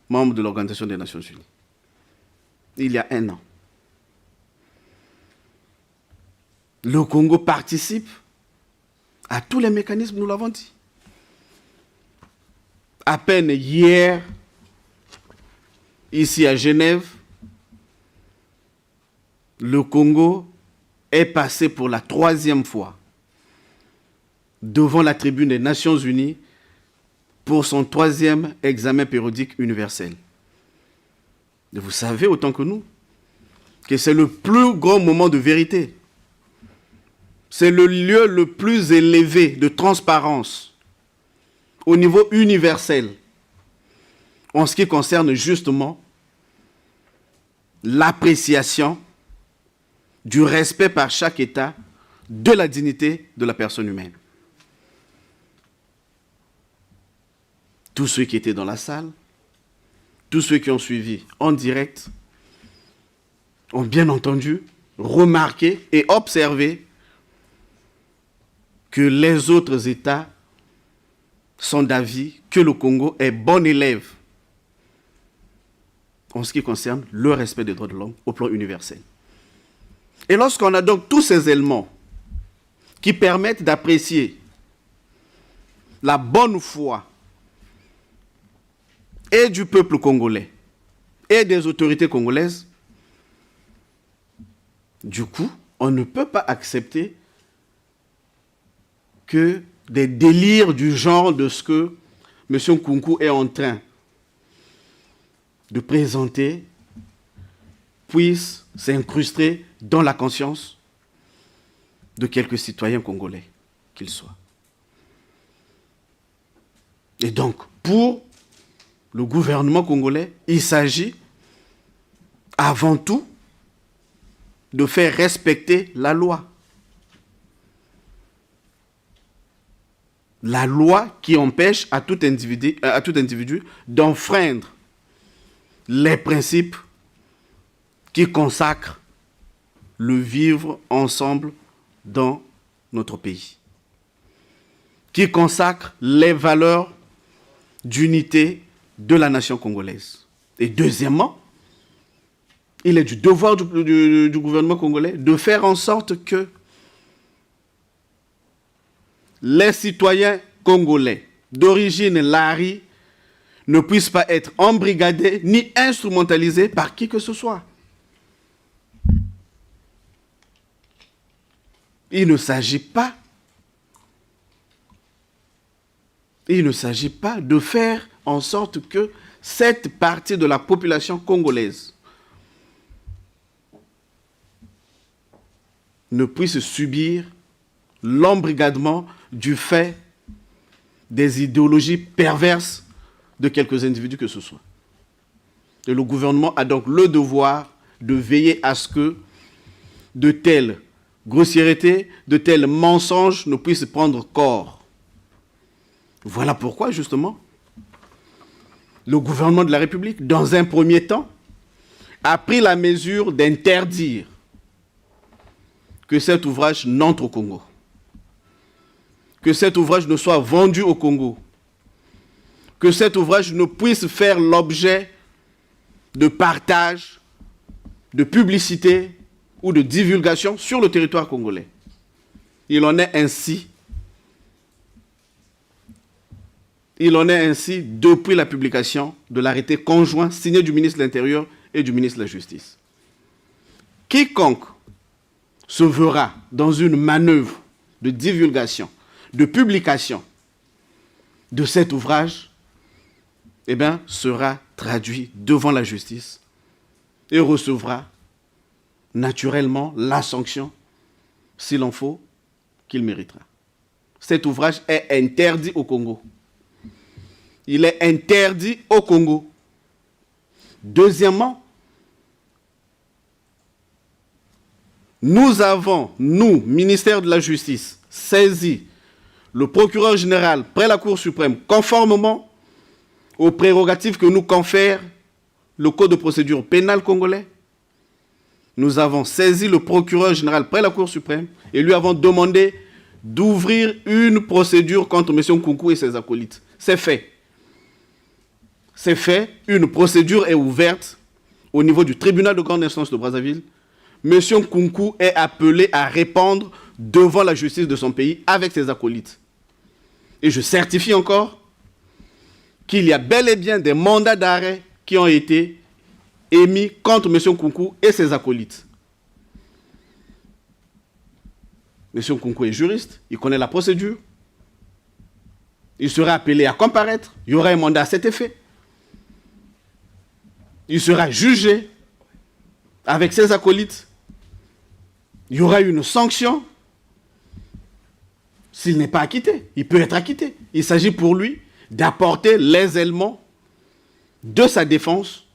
membres de l'Organisation des Nations Unies. Il y a 1 an. Le Congo participe à tous les mécanismes, nous l'avons dit. À peine hier, ici à Genève, le Congo est passé pour la 3e fois devant la tribune des Nations Unies pour son 3e examen périodique universel. Et vous savez autant que nous que c'est le plus grand moment de vérité. C'est le lieu le plus élevé de transparence au niveau universel en ce qui concerne justement l'appréciation du respect par chaque État de la dignité de la personne humaine. Tous ceux qui étaient dans la salle, tous ceux qui ont suivi en direct, ont bien entendu, remarqué et observé que les autres États sont d'avis que le Congo est bon élève en ce qui concerne le respect des droits de l'homme au plan universel. Et lorsqu'on a donc tous ces éléments qui permettent d'apprécier la bonne foi et du peuple congolais et des autorités congolaises, du coup, on ne peut pas accepter que des délires du genre de ce que M. Nkunku est en train de présenter puissent s'incruster dans la conscience de quelques citoyens congolais qu'ils soient. Et donc, pour le gouvernement congolais, il s'agit avant tout de faire respecter la loi. La loi qui empêche à tout individu d'enfreindre les principes qui consacrent le vivre ensemble dans notre pays, qui consacrent les valeurs d'unité de la nation congolaise. Et deuxièmement, il est du devoir du gouvernement congolais de faire en sorte que les citoyens congolais d'origine Lari ne puissent pas être embrigadés ni instrumentalisés par qui que ce soit. Il ne s'agit pas de faire en sorte que cette partie de la population congolaise ne puisse subir l'embrigadement du fait des idéologies perverses de quelques individus que ce soit. Et le gouvernement a donc le devoir de veiller à ce que de telles grossièretés, de tels mensonges ne puissent prendre corps. Voilà pourquoi, justement, le gouvernement de la République, dans un premier temps, a pris la mesure d'interdire que cet ouvrage n'entre au Congo, que cet ouvrage ne soit vendu au Congo, que cet ouvrage ne puisse faire l'objet de partage, de publicité ou de divulgation sur le territoire congolais. Il en est ainsi depuis la publication de l'arrêté conjoint signé du ministre de l'Intérieur et du ministre de la Justice. Quiconque se verra dans une manœuvre de divulgation, de publication de cet ouvrage, sera traduit devant la justice et recevra naturellement la sanction, s'il en faut, qu'il méritera. Cet ouvrage est interdit au Congo. Il est interdit au Congo. Deuxièmement, nous avons, ministère de la Justice, saisi le procureur général près la Cour suprême, conformément aux prérogatives que nous confère le Code de procédure pénale congolais. Nous avons saisi le procureur général près la Cour suprême et lui avons demandé d'ouvrir une procédure contre M. Nkunku et ses acolytes. C'est fait. C'est fait. Une procédure est ouverte au niveau du tribunal de grande instance de Brazzaville. M. Nkunku est appelé à répondre devant la justice de son pays avec ses acolytes. Et je certifie encore qu'il y a bel et bien des mandats d'arrêt qui ont été émis contre M. Nkunku et ses acolytes. M. Nkunku est juriste, il connaît la procédure. Il sera appelé à comparaître, il y aura un mandat à cet effet. Il sera jugé avec ses acolytes. Il y aura une sanction s'il n'est pas acquitté. Il peut être acquitté. Il s'agit pour lui d'apporter les éléments de sa défense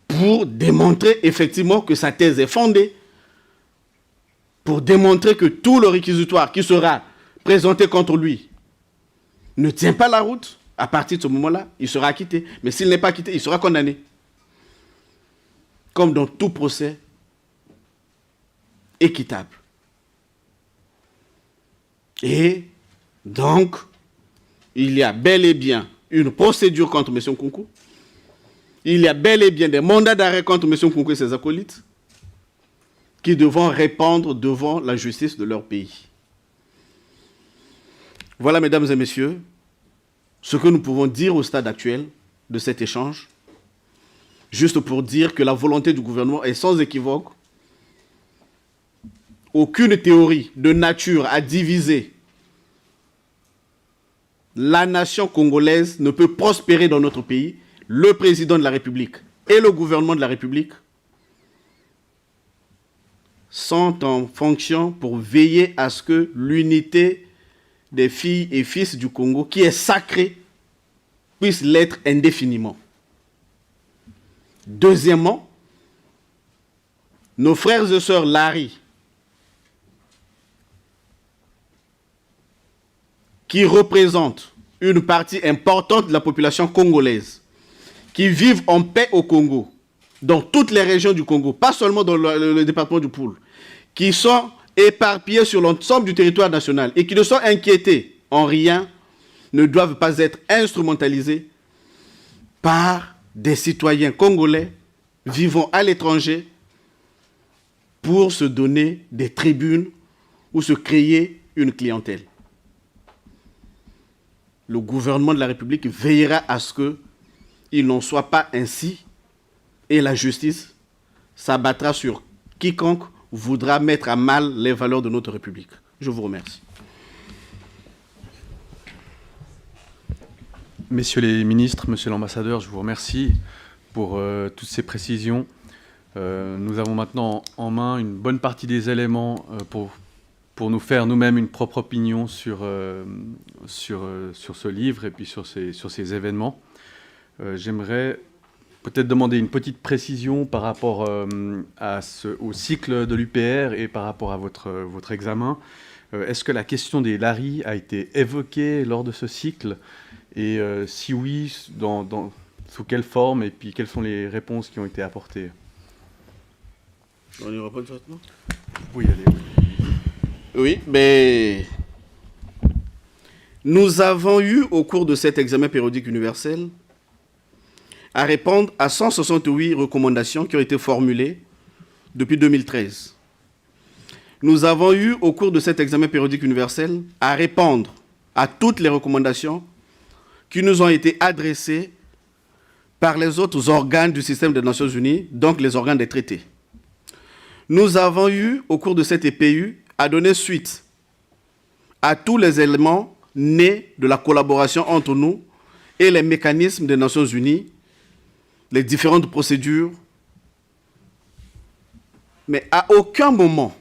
pour démontrer effectivement que sa thèse est fondée, pour démontrer que tout le réquisitoire qui sera présenté contre lui ne tient pas la route. À partir de ce moment-là, il sera acquitté. Mais s'il n'est pas acquitté, il sera condamné. Comme dans tout procès équitable. Et donc, il y a bel et bien une procédure contre M. Nkunku. Il y a bel et bien des mandats d'arrêt contre M. Nkunku et ses acolytes qui devront répondre devant la justice de leur pays. Voilà, mesdames et messieurs, ce que nous pouvons dire au stade actuel de cet échange, juste pour dire que la volonté du gouvernement est sans équivoque. Aucune théorie de nature à diviser la nation congolaise ne peut prospérer dans notre pays. Le président de la République et le gouvernement de la République sont en fonction pour veiller à ce que l'unité des filles et fils du Congo, qui est sacrée, puisse l'être indéfiniment. Deuxièmement, nos frères et sœurs Lari, qui représentent une partie importante de la population congolaise, qui vivent en paix au Congo, dans toutes les régions du Congo, pas seulement dans le département du Poul, qui sont éparpillés sur l'ensemble du territoire national et qui ne sont inquiétés en rien, ne doivent pas être instrumentalisés par des citoyens congolais vivant à l'étranger pour se donner des tribunes ou se créer une clientèle. Le gouvernement de la République veillera à ce qu'il n'en soit pas ainsi et la justice s'abattra sur quiconque voudra mettre à mal les valeurs de notre République. Je vous remercie. Messieurs les ministres, monsieur l'ambassadeur, je vous remercie pour toutes ces précisions. Nous avons maintenant en main une bonne partie des éléments pour nous faire nous-mêmes une propre opinion sur ce livre et puis sur ces événements. J'aimerais peut-être demander une petite précision par rapport au cycle de l'UPR et par rapport à votre examen. Est-ce que la question des Lari a été évoquée lors de ce cycle? Et si oui, sous quelle forme? Et puis quelles sont les réponses qui ont été apportées? On y répond directement? Oui, allez. Oui, mais nous avons eu, au cours de cet examen périodique universel, à répondre à 168 recommandations qui ont été formulées depuis 2013. Nous avons eu, au cours de cet examen périodique universel, à répondre à toutes les recommandations qui nous ont été adressées par les autres organes du système des Nations Unies, donc les organes des traités. Nous avons eu, au cours de cette EPU, à donner suite à tous les éléments nés de la collaboration entre nous et les mécanismes des Nations Unies, les différentes procédures. Mais à aucun moment,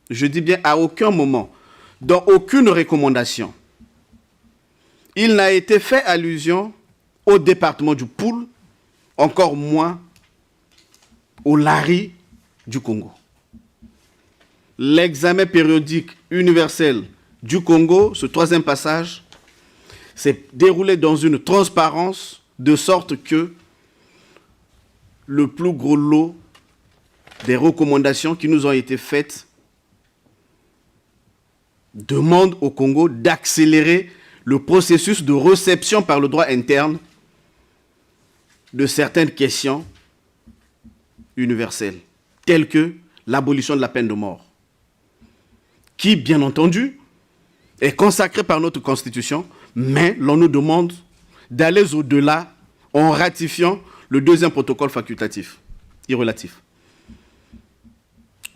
je dis bien à aucun moment, dans aucune recommandation, il n'a été fait allusion au département du Poul, encore moins au Lari du Congo. L'examen périodique universel du Congo, ce troisième passage, s'est déroulé dans une transparence de sorte que le plus gros lot des recommandations qui nous ont été faites demande au Congo d'accélérer le processus de réception par le droit interne de certaines questions universelles, telles que l'abolition de la peine de mort, qui, bien entendu, est consacrée par notre Constitution, mais l'on nous demande d'aller au-delà en ratifiant le deuxième protocole facultatif, irrelatif.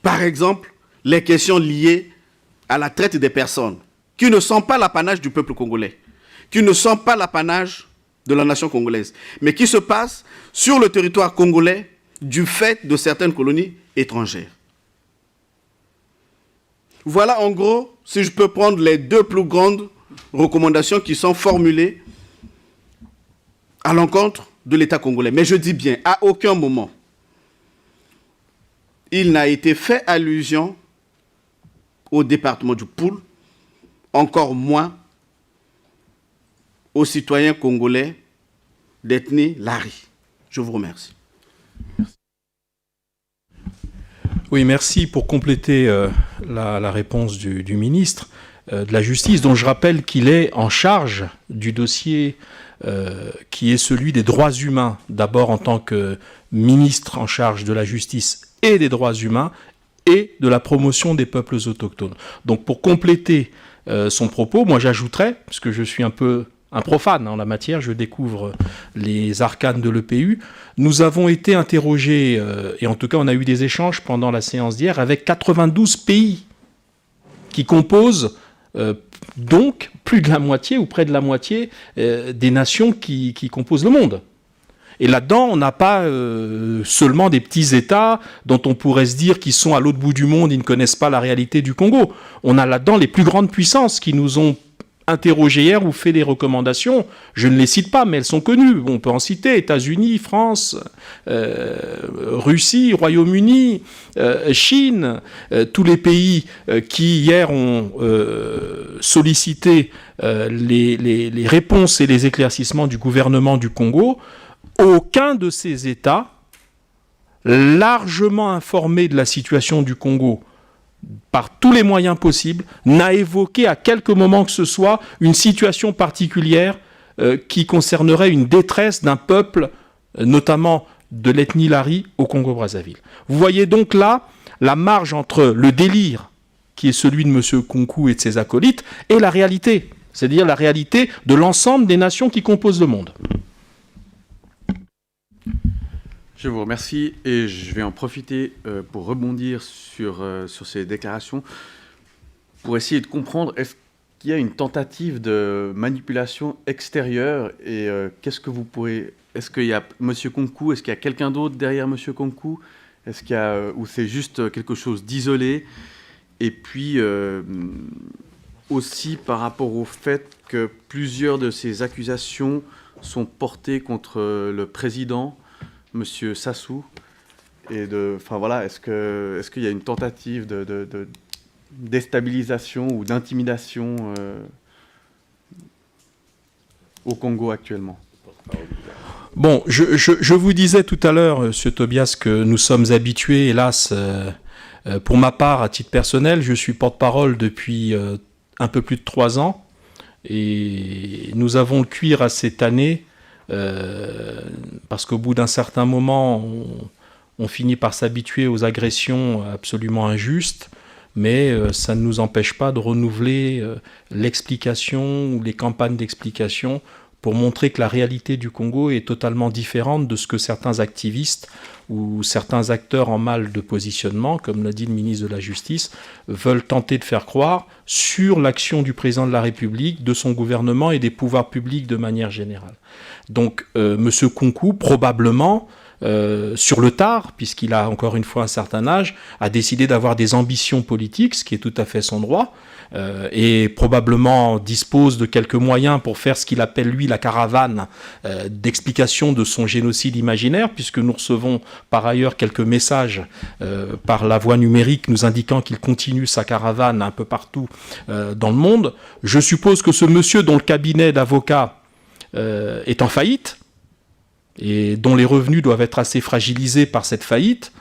Par exemple, les questions liées à la traite des personnes, qui ne sont pas l'apanage du peuple congolais, qui ne sont pas l'apanage de la nation congolaise, mais qui se passent sur le territoire congolais du fait de certaines colonies étrangères. Voilà en gros, si je peux prendre les deux plus grandes recommandations qui sont formulées à l'encontre de l'État congolais. Mais je dis bien, à aucun moment, il n'a été fait allusion au département du Poul, encore moins aux citoyens congolais d'ethnie Lari. Je vous remercie. Oui, merci pour compléter la réponse du ministre de la Justice, dont je rappelle qu'il est en charge du dossier qui est celui des droits humains, d'abord en tant que ministre en charge de la justice et des droits humains et de la promotion des peuples autochtones. Donc pour compléter son propos, moi j'ajouterais, puisque je suis un peu un profane en la matière, je découvre les arcanes de l'EPU. Nous avons été interrogés, et en tout cas on a eu des échanges pendant la séance d'hier, avec 92 pays qui composent donc plus de la moitié ou près de la moitié des nations qui composent le monde. Et là-dedans, on n'a pas seulement des petits États dont on pourrait se dire qu'ils sont à l'autre bout du monde, ils ne connaissent pas la réalité du Congo. On a là-dedans les plus grandes puissances qui nous ont interrogé hier ou fait des recommandations. Je ne les cite pas, mais elles sont connues. On peut en citer États-Unis, France, Russie, Royaume-Uni, Chine, tous les pays qui hier ont sollicité les réponses et les éclaircissements du gouvernement du Congo. Aucun de ces États, largement informés de la situation du Congo par tous les moyens possibles, n'a évoqué à quelque moment que ce soit une situation particulière qui concernerait une détresse d'un peuple, notamment de l'ethnie Lari au Congo-Brazzaville. Vous voyez donc là la marge entre le délire, qui est celui de M. Kunku et de ses acolytes, et la réalité, c'est-à-dire la réalité de l'ensemble des nations qui composent le monde. Je vous remercie et je vais en profiter pour rebondir sur ces déclarations pour essayer de comprendre est-ce qu'il y a une tentative de manipulation extérieure et qu'est-ce que vous pourrez... Est-ce qu'il y a M. Kunku, est-ce qu'il y a quelqu'un d'autre derrière M. Kunku, est-ce qu'il y a, ou c'est juste quelque chose d'isolé? Et puis aussi par rapport au fait que plusieurs de ces accusations sont portées contre le président, Monsieur Sassou, et enfin voilà, est-ce qu'il y a une tentative de déstabilisation ou d'intimidation au Congo actuellement? Bon, je vous disais tout à l'heure, M. Tobias, que nous sommes habitués, hélas, pour ma part, à titre personnel, je suis porte-parole depuis un peu plus de 3 ans, et nous avons le cuir à cette année, parce qu'au bout d'un certain moment, on finit par s'habituer aux agressions absolument injustes, mais ça ne nous empêche pas de renouveler l'explication ou les campagnes d'explication pour montrer que la réalité du Congo est totalement différente de ce que certains activistes ou certains acteurs en mal de positionnement, comme l'a dit le ministre de la Justice, veulent tenter de faire croire sur l'action du président de la République, de son gouvernement et des pouvoirs publics de manière générale. Donc, M. Nkunku, probablement, sur le tard, puisqu'il a encore une fois un certain âge, a décidé d'avoir des ambitions politiques, ce qui est tout à fait son droit, et probablement dispose de quelques moyens pour faire ce qu'il appelle, lui, la caravane d'explication de son génocide imaginaire, puisque nous recevons par ailleurs quelques messages par la voie numérique nous indiquant qu'il continue sa caravane un peu partout dans le monde. Je suppose que ce monsieur dont le cabinet d'avocats est en faillite, et dont les revenus doivent être assez fragilisés par cette faillite,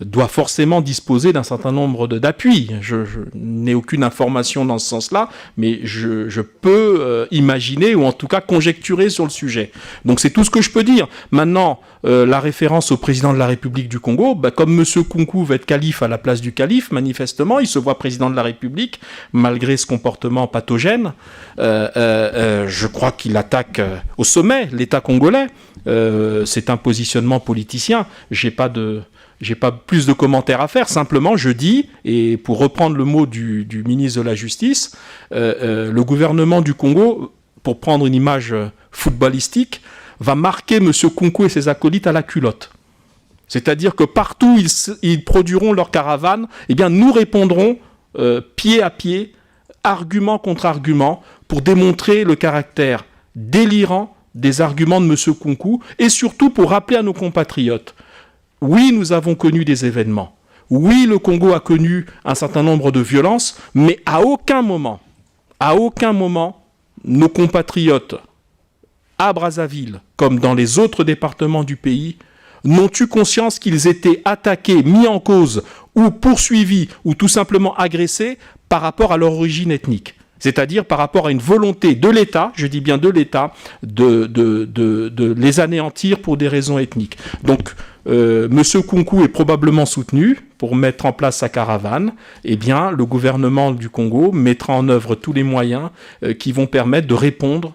doit forcément disposer d'un certain nombre d'appuis. Je n'ai aucune information dans ce sens-là, mais je peux imaginer, ou en tout cas conjecturer sur le sujet. Donc c'est tout ce que je peux dire. Maintenant, la référence au président de la République du Congo, comme M. Nkunku va être calife à la place du calife, manifestement, il se voit président de la République, malgré ce comportement pathogène. Je crois qu'il attaque au sommet l'État congolais. C'est un positionnement politicien. J'ai pas plus de commentaires à faire. Simplement, je dis, et pour reprendre le mot du ministre de la Justice, le gouvernement du Congo, pour prendre une image footballistique, va marquer M. Nkunku et ses acolytes à la culotte. C'est-à-dire que partout ils produiront leur caravane, eh bien nous répondrons pied à pied, argument contre argument, pour démontrer le caractère délirant des arguments de M. Nkunku, et surtout pour rappeler à nos compatriotes: oui, nous avons connu des événements. Oui, le Congo a connu un certain nombre de violences, mais à aucun moment, nos compatriotes à Brazzaville, comme dans les autres départements du pays, n'ont eu conscience qu'ils étaient attaqués, mis en cause, ou poursuivis, ou tout simplement agressés par rapport à leur origine ethnique. C'est-à-dire par rapport à une volonté de l'État, je dis bien de l'État, de les anéantir pour des raisons ethniques. Donc, M. Nkunku est probablement soutenu pour mettre en place sa caravane. Eh bien, le gouvernement du Congo mettra en œuvre tous les moyens qui vont permettre de répondre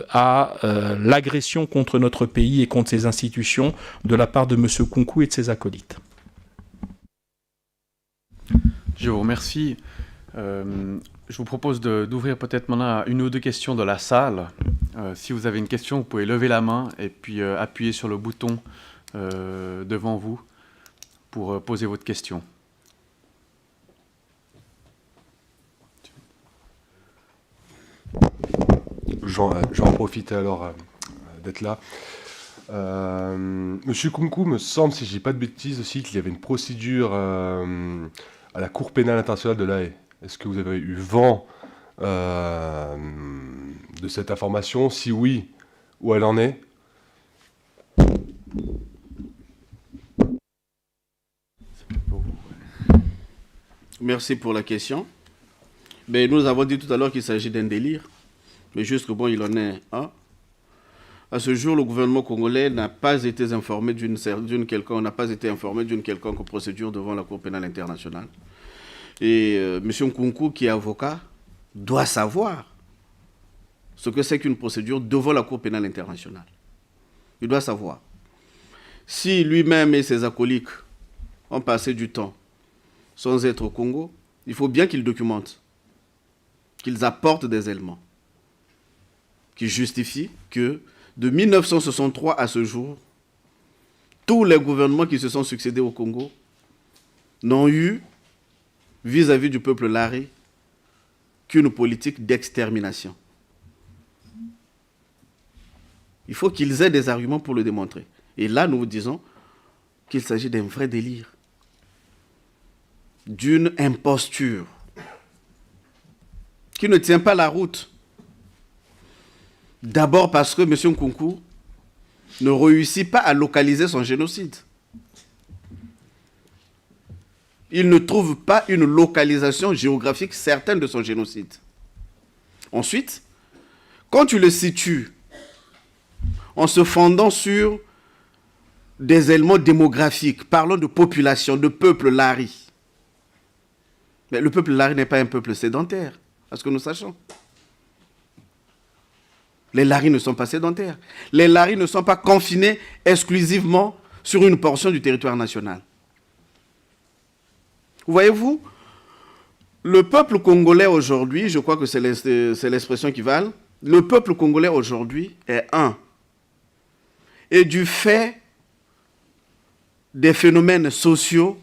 à l'agression contre notre pays et contre ses institutions de la part de M. Nkunku et de ses acolytes. Je vous remercie. Je vous propose d'ouvrir peut-être maintenant à une ou deux questions de la salle. Si vous avez une question, vous pouvez lever la main et puis appuyer sur le bouton devant vous pour poser votre question. J'en profite alors d'être là. Monsieur Nkunku, me semble, si je dis pas de bêtises aussi, qu'il y avait une procédure à la Cour pénale internationale de l'Haye. Est-ce que vous avez eu vent de cette information? Si oui, où elle en est? Merci pour la question. Mais nous avons dit tout à l'heure qu'il s'agit d'un délire. Mais juste que bon, il en est un. À ce jour, le gouvernement congolais n'a pas été informé d'une quelconque procédure devant la Cour pénale internationale. Et M. Nkunku, qui est avocat, doit savoir ce que c'est qu'une procédure devant la Cour pénale internationale. Il doit savoir. Si lui-même et ses acolytes ont passé du temps sans être au Congo, il faut bien qu'ils documentent, qu'ils apportent des éléments qui justifient que de 1963 à ce jour, tous les gouvernements qui se sont succédés au Congo n'ont eu, vis-à-vis du peuple lari, qu'une politique d'extermination. Il faut qu'ils aient des arguments pour le démontrer. Et là, nous vous disons qu'il s'agit d'un vrai délire, d'une imposture qui ne tient pas la route. D'abord parce que M. Nkunku ne réussit pas à localiser son génocide. Il ne trouve pas une localisation géographique certaine de son génocide. Ensuite, quand tu le situes en se fondant sur des éléments démographiques, parlons de population, de peuple lari. Mais le peuple lari n'est pas un peuple sédentaire, à ce que nous sachons. Les laris ne sont pas sédentaires. Les laris ne sont pas confinés exclusivement sur une portion du territoire national. Voyez-vous, le peuple congolais aujourd'hui, je crois que c'est l'expression qui vale, le peuple congolais aujourd'hui est un. Et du fait des phénomènes sociaux,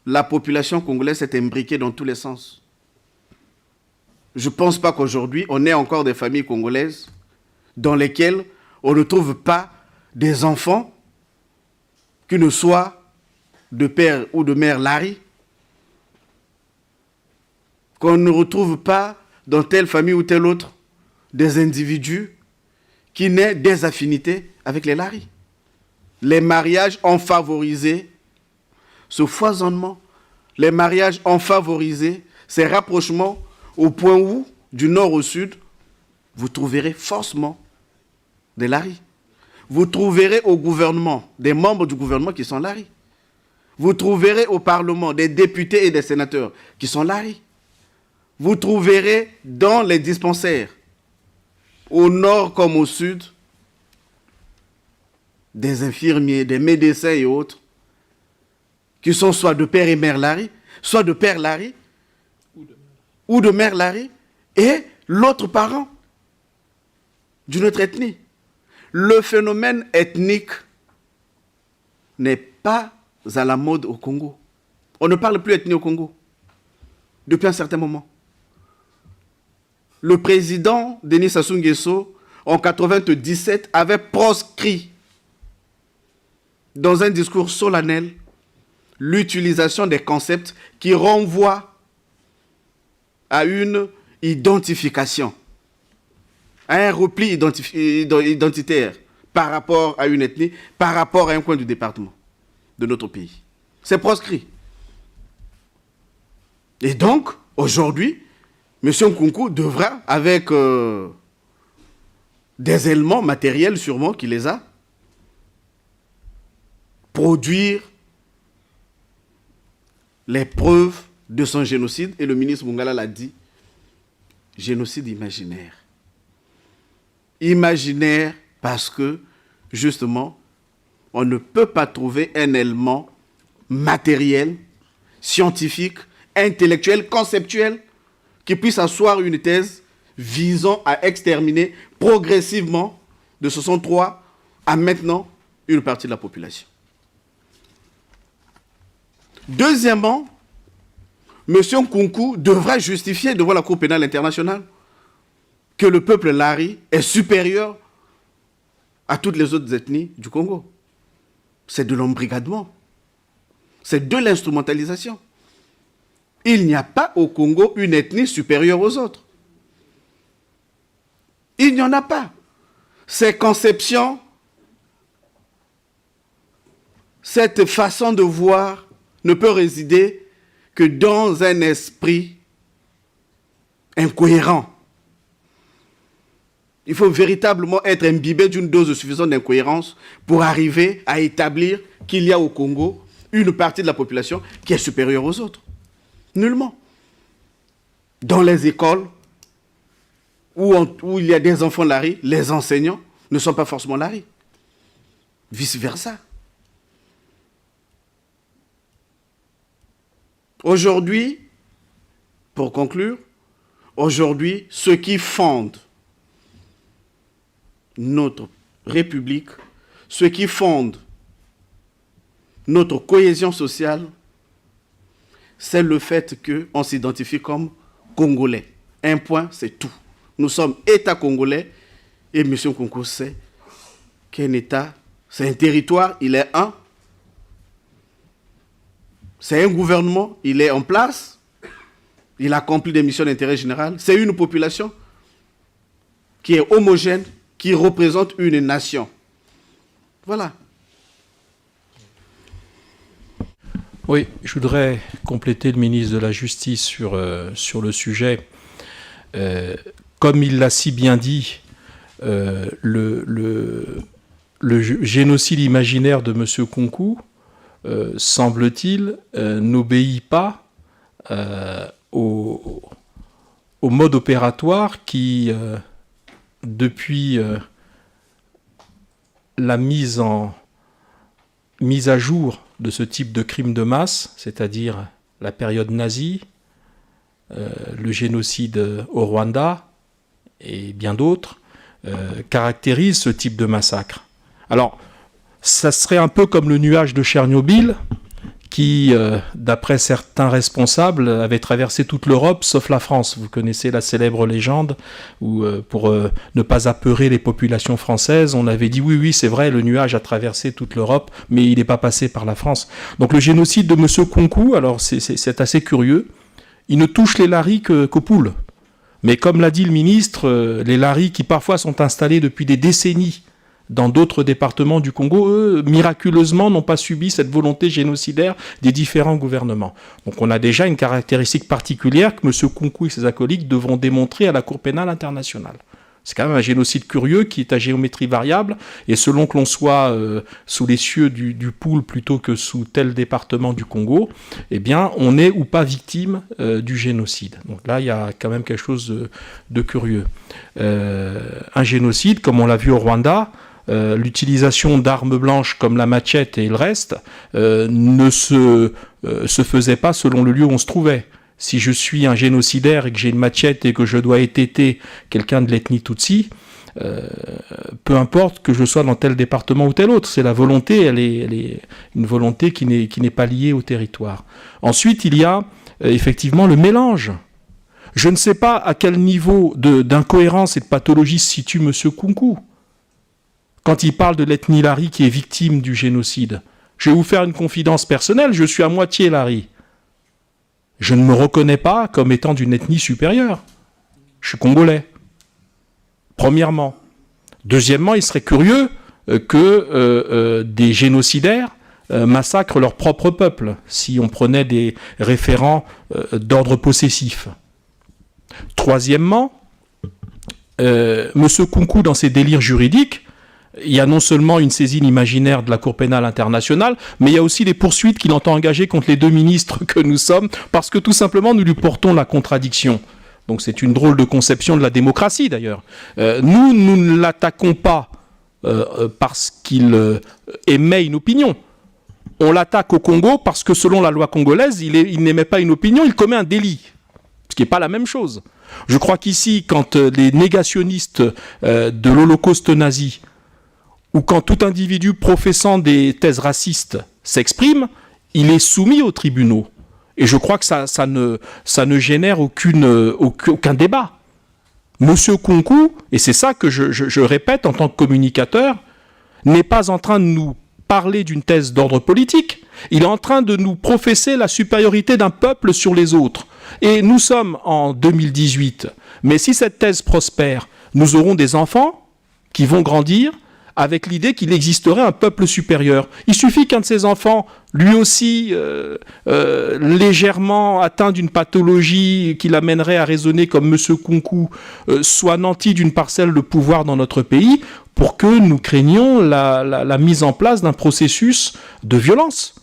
la population congolaise s'est imbriquée dans tous les sens. Je ne pense pas qu'aujourd'hui, on ait encore des familles congolaises dans lesquelles on ne trouve pas des enfants qui ne soient de père ou de mère lari, qu'on ne retrouve pas dans telle famille ou telle autre des individus qui n'aient des affinités avec les laris. Les mariages ont favorisé ce foisonnement. Les mariages ont favorisé ces rapprochements au point où, du nord au sud, vous trouverez forcément des laris. Vous trouverez au gouvernement des membres du gouvernement qui sont laris. Vous trouverez au Parlement des députés et des sénateurs qui sont laris. Vous trouverez dans les dispensaires, au nord comme au sud, des infirmiers, des médecins et autres, qui sont soit de père et mère lari, soit de père lari, ou de mère lari, et l'autre parent d'une autre ethnie. Le phénomène ethnique n'est pas à la mode au Congo. On ne parle plus ethnie au Congo depuis un certain moment. Le président Denis Sassou Nguesso, en 1997, avait proscrit dans un discours solennel l'utilisation des concepts qui renvoient à une identification, à un repli identitaire par rapport à une ethnie, par rapport à un coin du département de notre pays. C'est proscrit. Et donc, aujourd'hui, M. Nkunku devra, avec des éléments matériels sûrement qu'il les a, produire les preuves de son génocide. Et le ministre Mungala l'a dit, génocide imaginaire. Imaginaire parce que, justement, on ne peut pas trouver un élément matériel, scientifique, intellectuel, conceptuel, qui puisse asseoir une thèse visant à exterminer progressivement, de 63 à maintenant, une partie de la population. Deuxièmement, M. Nkunku devra justifier devant la Cour pénale internationale que le peuple lari est supérieur à toutes les autres ethnies du Congo. C'est de l'embrigadement. C'est de l'instrumentalisation. Il n'y a pas au Congo une ethnie supérieure aux autres. Il n'y en a pas. Ces conceptions, cette façon de voir ne peut résider que dans un esprit incohérent. Il faut véritablement être imbibé d'une dose suffisante d'incohérence pour arriver à établir qu'il y a au Congo une partie de la population qui est supérieure aux autres. Nullement. Dans les écoles où il y a des enfants laris, les enseignants ne sont pas forcément laris. Vice-versa. Aujourd'hui, pour conclure, aujourd'hui, ce qui fonde notre République, ce qui fonde notre cohésion sociale, c'est le fait qu'on s'identifie comme Congolais. Un point, c'est tout. Nous sommes État congolais et M. Nkunku sait qu'un État, c'est un territoire, il est un. C'est un gouvernement, il est en place. Il accomplit des missions d'intérêt général. C'est une population qui est homogène, qui représente une nation. Voilà. Oui, je voudrais compléter le ministre de la Justice sur le sujet. Comme il l'a si bien dit, le génocide imaginaire de M. Kounkou, semble-t-il, n'obéit pas au mode opératoire qui, depuis la mise à jour de ce type de crime de masse, c'est-à-dire la période nazie, le génocide au Rwanda et bien d'autres, caractérise ce type de massacre. Alors, ça serait un peu comme le nuage de Tchernobyl, qui, d'après certains responsables, avait traversé toute l'Europe, sauf la France. Vous connaissez la célèbre légende où, pour ne pas apeurer les populations françaises, on avait dit oui, c'est vrai, le nuage a traversé toute l'Europe, mais il n'est pas passé par la France. Donc le génocide de M. Kounkou, alors c'est assez curieux, il ne touche les laris qu'aux poules. Mais comme l'a dit le ministre, les laris qui parfois sont installés depuis des décennies dans d'autres départements du Congo, eux, miraculeusement, n'ont pas subi cette volonté génocidaire des différents gouvernements. Donc on a déjà une caractéristique particulière que M. Kounkou et ses acolytes devront démontrer à la Cour pénale internationale. C'est quand même un génocide curieux qui est à géométrie variable, et selon que l'on soit sous les cieux du Poul plutôt que sous tel département du Congo, eh bien, on est ou pas victime du génocide. Donc là, il y a quand même quelque chose de curieux. Un génocide, comme on l'a vu au Rwanda, l'utilisation d'armes blanches comme la machette et le reste ne se faisait pas selon le lieu où on se trouvait. Si je suis un génocidaire et que j'ai une machette et que je dois étêter quelqu'un de l'ethnie Tutsi, peu importe que je sois dans tel département ou tel autre, c'est la volonté, elle est une volonté qui n'est pas liée au territoire. Ensuite, il y a effectivement le mélange. Je ne sais pas à quel niveau d'incohérence et de pathologie se situe M. Kounkou quand il parle de l'ethnie Lari qui est victime du génocide. Je vais vous faire une confidence personnelle, je suis à moitié Lari. Je ne me reconnais pas comme étant d'une ethnie supérieure. Je suis congolais. Premièrement. Deuxièmement, il serait curieux que des génocidaires massacrent leur propre peuple, si on prenait des référents d'ordre possessif. Troisièmement, M. Kounkou, dans ses délires juridiques, il y a non seulement une saisine imaginaire de la Cour pénale internationale, mais il y a aussi les poursuites qu'il entend engager contre les deux ministres que nous sommes, parce que tout simplement nous lui portons la contradiction. Donc c'est une drôle de conception de la démocratie d'ailleurs. Nous ne l'attaquons pas parce qu'il émet une opinion. On l'attaque au Congo parce que selon la loi congolaise, il n'émet pas une opinion, il commet un délit. Ce qui n'est pas la même chose. Je crois qu'ici, quand les négationnistes de l'Holocauste nazi, ou quand tout individu professant des thèses racistes s'exprime, il est soumis aux tribunaux. Et je crois que ça ne génère aucun débat. Monsieur Kounkou, et c'est ça que je répète en tant que communicateur, n'est pas en train de nous parler d'une thèse d'ordre politique. Il est en train de nous professer la supériorité d'un peuple sur les autres. Et nous sommes en 2018. Mais si cette thèse prospère, nous aurons des enfants qui vont grandir avec l'idée qu'il existerait un peuple supérieur. Il suffit qu'un de ces enfants, lui aussi légèrement atteint d'une pathologie qui l'amènerait à raisonner comme M. Kounkou, soit nanti d'une parcelle de pouvoir dans notre pays, pour que nous craignions la mise en place d'un processus de violence,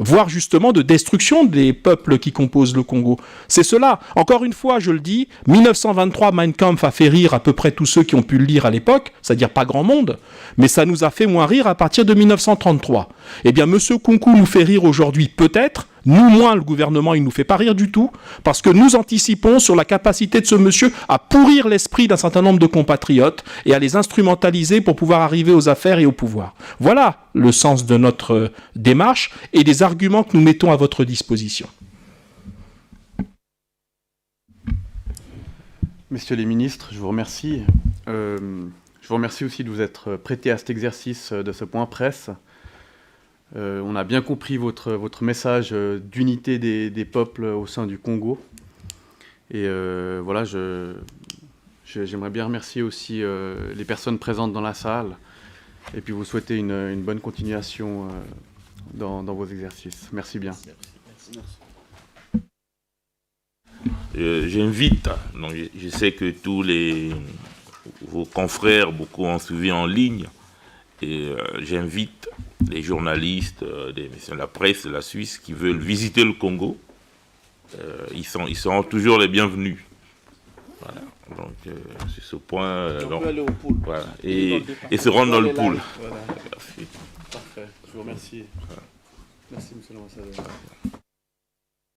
voire justement de destruction des peuples qui composent le Congo. C'est cela. Encore une fois, je le dis, 1923, Mein Kampf a fait rire à peu près tous ceux qui ont pu le lire à l'époque, c'est-à-dire pas grand monde, mais ça nous a fait moins rire à partir de 1933. Eh bien, M. Kounkou nous fait rire aujourd'hui, peut-être, nous moins, le gouvernement, il ne nous fait pas rire du tout, parce que nous anticipons sur la capacité de ce monsieur à pourrir l'esprit d'un certain nombre de compatriotes et à les instrumentaliser pour pouvoir arriver aux affaires et au pouvoir. Voilà le sens de notre démarche et des arguments que nous mettons à votre disposition. Messieurs les ministres, je vous remercie. Je vous remercie aussi de vous être prêtés à cet exercice de ce point presse. On a bien compris votre message d'unité des peuples au sein du Congo. Et voilà, j'aimerais bien remercier aussi les personnes présentes dans la salle et puis vous souhaiter une bonne continuation dans vos exercices. Merci bien. J'invite, donc je sais que tous vos confrères, beaucoup ont suivi en ligne, et j'invite les journalistes, la presse de la Suisse qui veulent visiter le Congo. Ils seront toujours les bienvenus. Voilà. Donc, sur ce point, On peut aller au pool. voilà. Et se rendre dans le pool. Voilà. Parfait. Je vous remercie. Merci, monsieur l'ambassadeur.